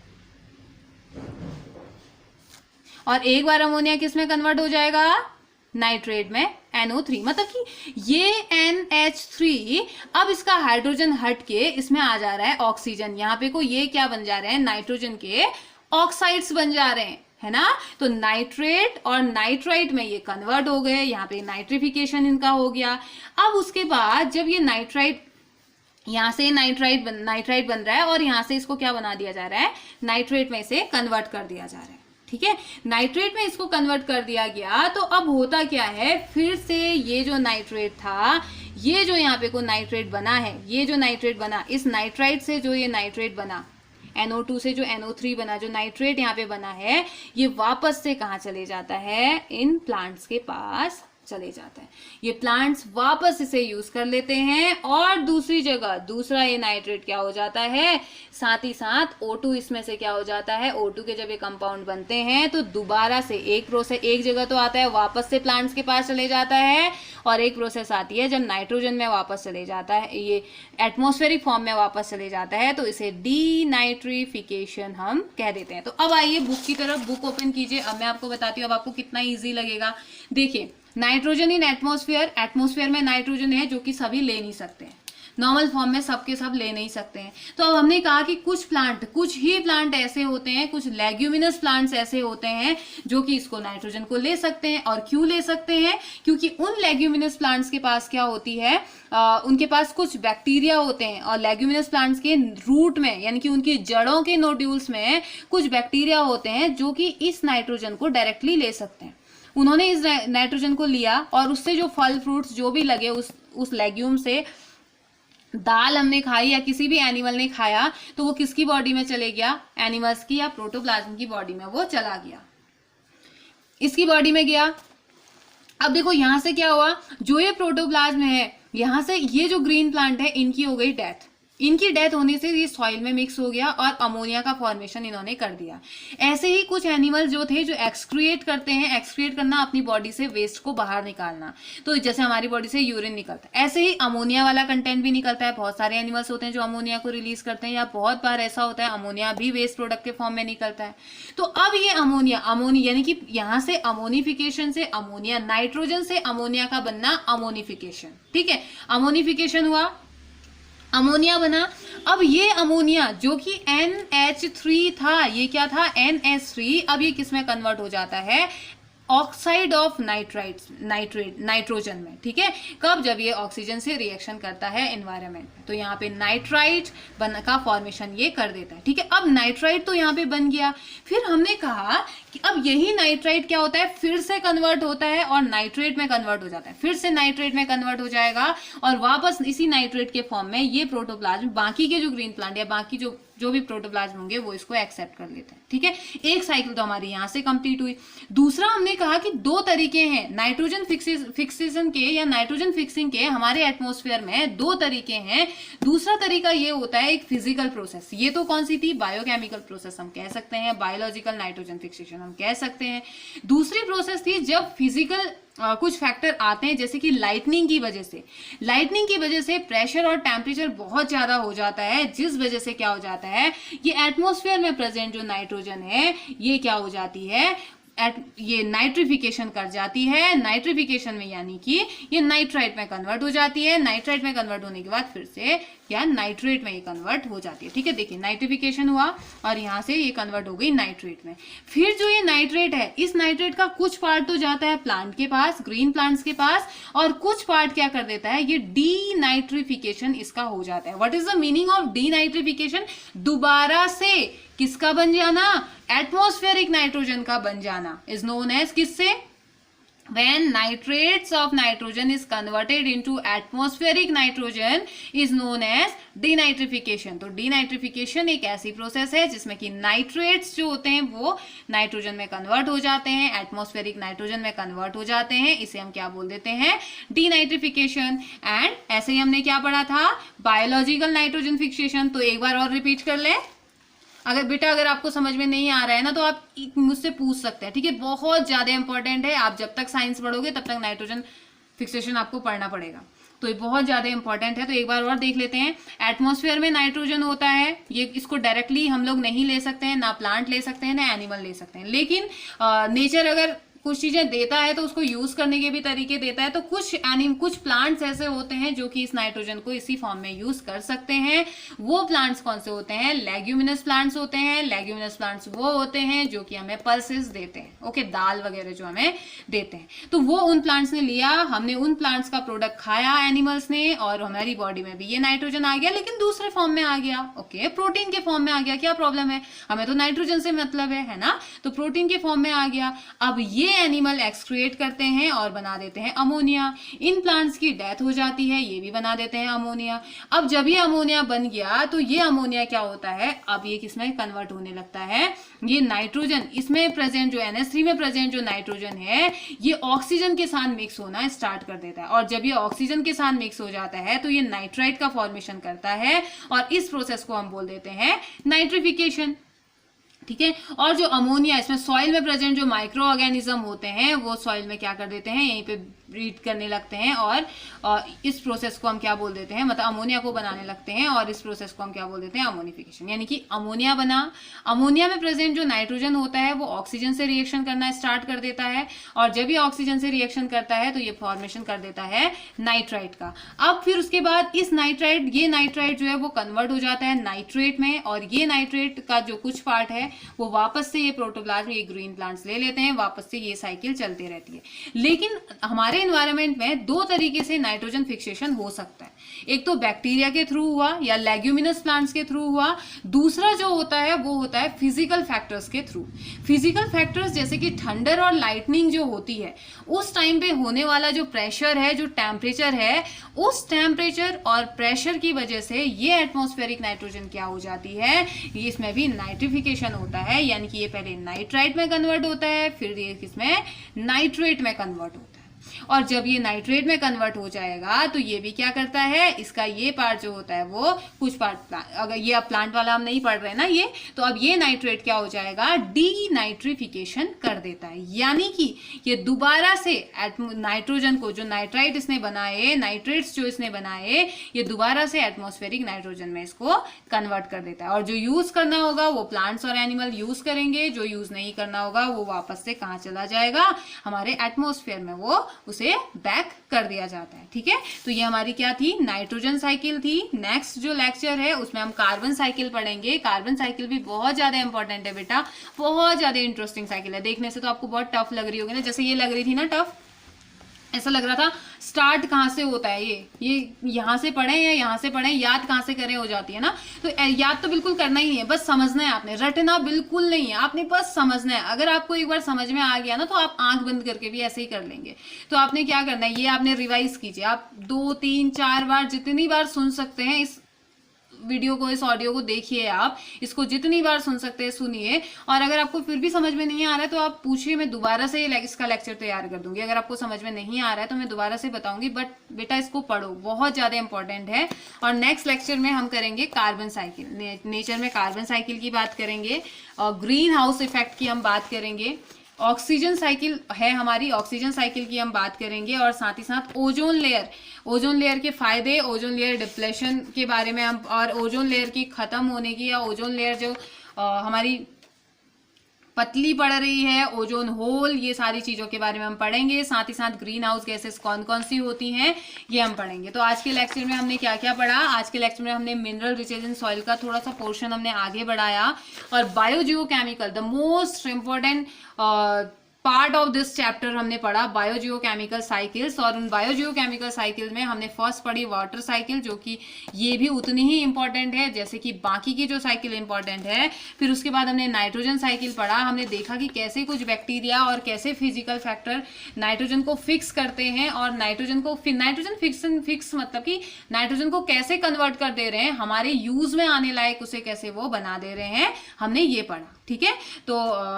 और एक बार अमोनिया किस में कन्वर्ट हो जाएगा, नाइट्रेट में, NO3। मतलब कि ये NH3 अब इसका हाइड्रोजन हट के इसमें आ जा रहा है ऑक्सीजन, यहाँ पे को ये क्या बन जा रहे हैं, नाइट्रोजन के ऑक्साइड्स बन जा रहे हैं, है ना। तो नाइट्रेट और नाइट्राइट में ये कन्वर्ट हो गए, यहाँ पे नाइट्रिफिकेशन इनका हो गया। अब उसके बाद जब ये नाइट्राइट, यहाँ से नाइट्राइट बन रहा है, और यहाँ से इसको क्या बना दिया जा रहा है, नाइट्रेट में इसे कन्वर्ट कर दिया जा रहा है, ठीक है, नाइट्रेट में इसको कन्वर्ट कर दिया गया। तो अब होता क्या है, फिर से ये जो नाइट्रेट था, ये जो यहाँ पे को नाइट्रेट बना है, ये जो नाइट्रेट बना, इस नाइट्राइट से जो ये नाइट्रेट बना, NO2 से जो NO3 बना, जो नाइट्रेट यहाँ पे बना है, ये वापस से कहाँ चले जाता है, इन प्लांट्स के पास चले जाता है। ये प्लांट्स वापस इसे यूज कर लेते हैं, और दूसरी जगह दूसरा ये नाइट्रेट क्या हो जाता है, साथ ही साथ O2 इसमें से क्या हो जाता है, O2 के जब ये कंपाउंड बनते हैं तो दोबारा से एक प्रोसेस, एक जगह तो आता है वापस से प्लांट्स के पास चले जाता है, और एक प्रोसेस आती है जब नाइट्रोजन में वापस चले जाता है, ये एटमॉस्फेरिक फॉर्म में वापस चले जाता है, तो इसे डीनाइट्रिफिकेशन हम कह देते हैं। तो अब आइए बुक की तरफ, बुक ओपन कीजिए। अब मैं आपको बताती हूँ अब आपको कितना ईजी लगेगा। देखिए, नाइट्रोजन इन एटमॉस्फेयर, एटमॉस्फेयर में नाइट्रोजन है जो कि सभी ले नहीं सकते हैं, नॉर्मल फॉर्म में सबके सब ले नहीं सकते हैं। तो अब हमने कहा कि कुछ ही प्लांट ऐसे होते हैं, कुछ लेग्यूमिनस प्लांट्स ऐसे होते हैं जो कि इसको नाइट्रोजन को ले सकते हैं। और क्यों ले सकते हैं, क्योंकि उन लेग्यूमिनस प्लांट्स के पास क्या होती है, उनके पास कुछ बैक्टीरिया होते हैं, और लेग्यूमिनस प्लांट्स के रूट में, यानी कि उनकी जड़ों के नोड्यूल्स में कुछ बैक्टीरिया होते हैं जो कि इस नाइट्रोजन को डायरेक्टली ले सकते हैं। उन्होंने इस नाइट्रोजन को लिया, और उससे जो फल फ्रूट्स जो भी लगे, उस लेग्यूम से दाल हमने खाई या किसी भी एनिमल ने खाया, तो वो किसकी बॉडी में चले गया, एनिमल्स की या प्रोटोप्लाज्म की बॉडी में वो चला गया, इसकी बॉडी में गया। अब देखो यहां से क्या हुआ, जो ये प्रोटोप्लाज्म है, यहां से ये जो ग्रीन प्लांट है, इनकी हो गई डेथ। इनकी डेथ होने से ये सॉइल में मिक्स हो गया और अमोनिया का फॉर्मेशन इन्होंने कर दिया। ऐसे ही कुछ एनिमल जो थे जो एक्सक्रिएट करते हैं, एक्सक्रिएट करना अपनी बॉडी से वेस्ट को बाहर निकालना, तो जैसे हमारी बॉडी से यूरिन निकलता है, ऐसे ही अमोनिया वाला कंटेंट भी निकलता है। बहुत सारे एनिमल्स होते हैं जो अमोनिया को रिलीज करते हैं, या बहुत बार ऐसा होता है अमोनिया भी वेस्ट प्रोडक्ट के फॉर्म में निकलता है। तो अब ये अमोनिया यानी कि यहाँ से अमोनिफिकेशन से अमोनिया, नाइट्रोजन से अमोनिया का बनना अमोनिफिकेशन, ठीक है, अमोनिफिकेशन हुआ, अमोनिया बना। अब ये अमोनिया जो कि NH3 था, ये क्या था, NH3, अब ये किस में कन्वर्ट हो जाता है, ऑक्साइड ऑफ नाइट्रोजन में, ठीक है। कब? जब ये ऑक्सीजन से रिएक्शन करता है एनवायरनमेंट में, तो यहाँ पे नाइट्राइट का फॉर्मेशन ये कर देता है, ठीक है। अब नाइट्राइट तो यहाँ पे बन गया, फिर हमने कहा कि अब यही नाइट्राइट क्या होता है, फिर से कन्वर्ट होता है और नाइट्रेट में कन्वर्ट हो जाता है, फिर से नाइट्रेट में कन्वर्ट हो जाएगा और वापस इसी नाइट्रेट के फॉर्म में ये प्रोटोप्लाज्म बाकी के जो ग्रीन प्लांट या बाकी जो भी प्रोटोप्लाज्म होंगे वो इसको एक्सेप्ट कर लेते हैं, ठीक है। एक साइकिल तो हमारी यहाँ से कंप्लीट हुई। दूसरा हमने कहा कि दो तरीके हैं नाइट्रोजन फिक्सेशन के या नाइट्रोजन फिक्सिंग के हमारे एटमॉस्फेयर में, दो तरीके हैं। दूसरा तरीका ये होता है एक फिजिकल प्रोसेस, ये तो कौन सी थी, बायोकेमिकल प्रोसेस हम कह सकते हैं, बायोलॉजिकल नाइट्रोजन फिक्सेशन हम कह सकते हैं। दूसरी प्रोसेस थी जब फिजिकल कुछ फैक्टर आते हैं, जैसे कि लाइटनिंग की वजह से प्रेशर और टेम्परेचर बहुत ज्यादा हो जाता है, जिस वजह से क्या हो जाता है, ये एटमॉस्फेयर में प्रेजेंट जो नाइट्रोजन है ये क्या हो जाती है, ये नाइट्रिफिकेशन कर जाती है। नाइट्रिफिकेशन में यानी कि ये नाइट्राइट में कन्वर्ट हो जाती है। नाइट्राइट में कन्वर्ट होने के बाद फिर से क्या नाइट्रेट में ये कन्वर्ट हो जाती है, ठीक है। देखिए नाइट्रिफिकेशन हुआ और यहाँ से ये कन्वर्ट हो गई नाइट्रेट में। फिर जो ये नाइट्रेट है, इस नाइट्रेट का कुछ पार्ट तो जाता है प्लांट के पास, ग्रीन प्लांट्स के पास, और कुछ पार्ट क्या कर देता है, ये डीनाइट्रिफिकेशन इसका हो जाता है। What is the meaning of denitrification? दोबारा से किसका बन जाना, एटमॉस्फेरिक नाइट्रोजन का बन जाना, इज नोन एज किससे, when nitrates of nitrogen is converted into atmospheric nitrogen is known as denitrification। तो denitrification एक ऐसी प्रोसेस है जिसमें कि नाइट्रेट्स जो होते हैं वो नाइट्रोजन में कन्वर्ट हो जाते हैं, एटमॉस्फेरिक नाइट्रोजन में कन्वर्ट हो जाते हैं, इसे हम क्या बोल देते हैं, डीनाइट्रिफिकेशन। एंड ऐसे ही हमने क्या पढ़ा था, बायोलॉजिकल नाइट्रोजन फिक्सेशन। तो एक बार और रिपीट कर ले, अगर आपको समझ में नहीं आ रहा है ना तो आप मुझसे पूछ सकते हैं, ठीक है। बहुत ज्यादा इंपॉर्टेंट है, आप जब तक साइंस पढ़ोगे तब तक नाइट्रोजन फिक्सेशन आपको पढ़ना पड़ेगा, तो ये बहुत ज्यादा इंपॉर्टेंट है। तो एक बार और देख लेते हैं। एटमॉस्फेयर में नाइट्रोजन होता है, ये इसको डायरेक्टली हम लोग नहीं ले सकते हैं, ना प्लांट ले सकते हैं ना एनिमल ले सकते हैं, लेकिन नेचर अगर कुछ चीजें देता है तो उसको यूज करने के भी तरीके देता है। तो कुछ प्लांट्स ऐसे होते हैं जो कि इस नाइट्रोजन को इसी फॉर्म में यूज कर सकते हैं। वो प्लांट्स कौन से होते हैं, लेग्यूमिनस प्लांट्स होते हैं। लेग्यूमिनस प्लांट्स वो होते हैं जो कि हमें पल्सेस देते हैं, ओके, दाल वगैरह जो हमें देते हैं। तो वो उन प्लांट्स ने लिया, हमने उन प्लांट्स का प्रोडक्ट खाया एनिमल्स ने, और हमारी बॉडी में भी ये नाइट्रोजन आ गया, लेकिन दूसरे फॉर्म में आ गया, ओके, प्रोटीन के फॉर्म में आ गया। क्या प्रॉब्लम है, हमें तो नाइट्रोजन से मतलब है ना, तो प्रोटीन के फॉर्म में आ गया। अब ये एनिमल एक्सक्रिएट करते हैं और बना देते हैं अमोनिया। इन प्लांट्स की डेथ हो जाती है, ये भी बना देते हैं अमोनिया। अब जब ये अमोनिया बन गया तो ये अमोनिया क्या होता है, अब ये किसमें कन्वर्ट होने लगता है, ये नाइट्रोजन, इसमें प्रेजेंट जो NH3 में प्रेजेंट जो नाइट्रोजन है ये ऑक्सीजन के साथ मिक्स होना स्टार्ट कर देता है, और जब ये ऑक्सीजन के साथ मिक्स हो जाता है तो ये नाइट्राइट का फॉर्मेशन करता है, और इस प्रोसेस को हम बोल देते हैं नाइट्रिफिकेशन, ठीक है। और जो अमोनिया, इसमें सॉइल में प्रेजेंट जो माइक्रो ऑर्गेनिज्म होते हैं वो सॉइल में क्या कर देते हैं, यहीं पे ब्रीड करने लगते हैं, और इस प्रोसेस को हम क्या बोल देते हैं, मतलब अमोनिया को बनाने लगते हैं, और इस प्रोसेस को हम क्या बोल देते हैं, अमोनिफिकेशन। यानी कि अमोनिया बना, अमोनिया में प्रेजेंट जो नाइट्रोजन होता है वो ऑक्सीजन से रिएक्शन करना स्टार्ट कर देता है, और जब ये ऑक्सीजन से रिएक्शन करता है तो ये फॉर्मेशन कर देता है नाइट्राइट का। अब फिर उसके बाद ये नाइट्राइट जो है वो कन्वर्ट हो जाता है नाइट्रेट में, और ये नाइट्रेट का जो कुछ पार्ट है वो वापस से ये प्रोटोप्लाज्म, ये ग्रीन प्लांट्स ले लेते हैं, वापस से ये साइकिल चलती रहती है। लेकिन हमारे एनवायरनमेंट में दो तरीके से नाइट्रोजन फिक्सेशन हो सकता है, एक तो बैक्टीरिया के थ्रू हुआ या लेग्यूमिनस प्लांट्स के थ्रू हुआ, दूसरा जो होता है वो होता है फिजिकल फैक्टर्स के थ्रू। फिजिकल फैक्टर्स जैसे कि थंडर और लाइटनिंग जो होती है, उस टाइम पे होने वाला जो प्रेशर है, जो टेम्परेचर है, उस टेम्परेचर और प्रेशर की वजह से ये एटमॉस्फेरिक नाइट्रोजन क्या हो जाती है, ये इसमें भी नाइट्रिफिकेशन होता है, यानी कि ये पहले नाइट्राइट में कन्वर्ट होता है, फिर ये किसमें, नाइट्रेट में कन्वर्ट होता है। और जब ये नाइट्रेट में कन्वर्ट हो जाएगा तो ये भी क्या करता है, इसका ये पार्ट जो होता है वो कुछ पार्ट, अगर ये अब प्लांट वाला हम नहीं पढ़ रहे ना ये, तो अब ये नाइट्रेट क्या हो जाएगा, डीनाइट्रिफिकेशन कर देता है, यानी कि ये दोबारा से नाइट्रोजन को, जो नाइट्राइट इसने बनाए, नाइट्रेट्स जो इसने बनाए, ये दोबारा से एटमॉस्फेरिक नाइट्रोजन में इसको कन्वर्ट कर देता है। और जो यूज करना होगा वो प्लांट्स और एनिमल यूज करेंगे, जो यूज नहीं करना होगा वो वापस से कहाँ चला जाएगा, हमारे एटमॉस्फेयर में वो उसे बैक कर दिया जाता है। ठीक है, तो ये हमारी क्या थी, नाइट्रोजन साइकिल थी। नेक्स्ट जो लेक्चर है उसमें हम कार्बन साइकिल पढ़ेंगे। कार्बन साइकिल भी बहुत ज्यादा इंपॉर्टेंट है बेटा, बहुत ज्यादा इंटरेस्टिंग साइकिल है। देखने से तो आपको बहुत टफ लग रही होगी ना, जैसे ये लग रही थी ना टफ, ऐसा लग रहा था स्टार्ट कहाँ से होता है, ये यहाँ से पढ़े या यहाँ से पढ़े, याद कहाँ से करें हो जाती है ना। तो याद तो बिल्कुल करना ही नहीं है, बस समझना है आपने, रटना बिल्कुल नहीं है, आपने बस समझना है। अगर आपको एक बार समझ में आ गया ना तो आप आंख बंद करके भी ऐसे ही कर लेंगे। तो आपने क्या करना है, ये आपने रिवाइज कीजिए, आप 2 3 4 बार जितनी बार सुन सकते हैं इस वीडियो को, इस ऑडियो को देखिए, आप इसको जितनी बार सुन सकते हैं सुनिए। और अगर आपको फिर भी समझ में नहीं आ रहा है तो आप पूछिए, मैं दोबारा से इसका लेक्चर तैयार कर दूंगी। अगर आपको समझ में नहीं आ रहा है तो मैं दोबारा से बताऊंगी, बट बेटा इसको पढ़ो, बहुत ज्यादा इंपॉर्टेंट है। और नेक्स्ट लेक्चर में हम करेंगे कार्बन साइकिल, नेचर में कार्बन साइकिल की बात करेंगे, और ग्रीन हाउस इफेक्ट की हम बात करेंगे। ऑक्सीजन साइकिल है हमारी, ऑक्सीजन साइकिल की हम बात करेंगे, और साथ ही साथ ओजोन लेयर, ओजोन लेयर के फायदे, ओजोन लेयर डिप्लेशन के बारे में हम, और ओजोन लेयर की खत्म होने की, या ओजोन लेयर जो हमारी पतली पड़ रही है, ओजोन होल, ये सारी चीजों के बारे में हम पढ़ेंगे। साथ ही साथ ग्रीन हाउस गैसेस कौन कौन सी होती हैं ये हम पढ़ेंगे। तो आज के लेक्चर में हमने क्या क्या पढ़ा, आज के लेक्चर में हमने मिनरल रिचेज इन सॉइल का थोड़ा सा पोर्शन हमने आगे बढ़ाया, और biogeochemical the most important part of this chapter हमने पढ़ा बायोजियोकेमिकल साइकिल्स। और उन बायोजियोकेमिकल साइकिल में हमने फर्स्ट पढ़ी वाटर साइकिल, जो कि ये भी उतनी ही इंपॉर्टेंट है जैसे कि बाकी की जो साइकिल इंपॉर्टेंट है। फिर उसके बाद हमने नाइट्रोजन साइकिल पढ़ा, हमने देखा कि कैसे कुछ बैक्टीरिया और कैसे फिजिकल फैक्टर नाइट्रोजन को फिक्स करते हैं, और नाइट्रोजन फिक्स मतलब कि नाइट्रोजन को कैसे कन्वर्ट कर दे रहे हैं, हमारे यूज में आने लायक उसे कैसे वो बना दे रहे हैं, हमने ये पढ़ा। ठीक है, तो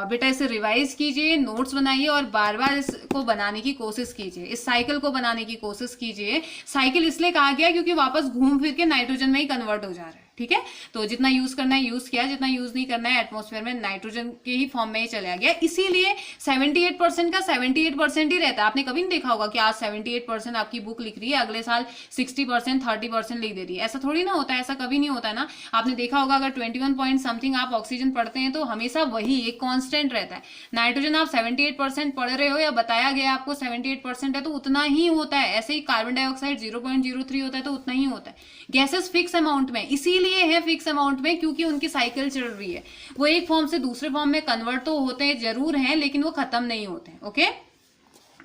बेटा इसे रिवाइज कीजिए, नोट्स बनाइए, और बार बार इसको बनाने की कोशिश कीजिए, इस साइकिल को बनाने की कोशिश कीजिए। साइकिल इसलिए कहा गया क्योंकि वापस घूम फिर के नाइट्रोजन में ही कन्वर्ट हो जा रहा है। ठीक है, तो जितना यूज करना है यूज किया, जितना यूज नहीं करना है एटमॉस्फेयर में नाइट्रोजन के ही फॉर्म में ही चला गया। इसीलिए 78% का 78% ही रहता है। आपने कभी नहीं देखा होगा कि आज 78% आपकी बुक लिख रही है, अगले साल 60% 30% लिख दे रही है, ऐसा थोड़ी ना होता है, ऐसा कभी नहीं होता है ना। आपने देखा होगा अगर 21 पॉइंट समथिंग आप ऑक्सीजन पढ़ते हैं तो हमेशा वही एक कॉन्स्टेंट रहता है। नाइट्रोजन आप 78% पढ़ रहे हो या बताया गया आपको 78% है तो उतना ही होता है। ऐसे ही कार्बन डाइऑक्साइड 0.03 होता है तो उतना ही होता है। गैसेस फिक्स अमाउंट में इसीलिए है फिक्स अमाउंट में क्योंकि उनकी साइकिल चल रही है, वो एक फॉर्म से दूसरे फॉर्म में कन्वर्ट तो होते जरूर हैं लेकिन वो खत्म नहीं होते। ओके,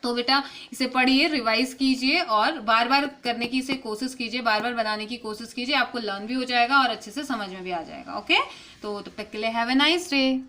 तो बेटा इसे पढ़िए, रिवाइज कीजिए, और बार बार करने की इसे कोशिश कीजिए, बार बार बनाने की कोशिश कीजिए, आपको लर्न भी हो जाएगा और अच्छे से समझ में भी आ जाएगा। ओके, तो तब तक के लिए हैव ए नाइस डे।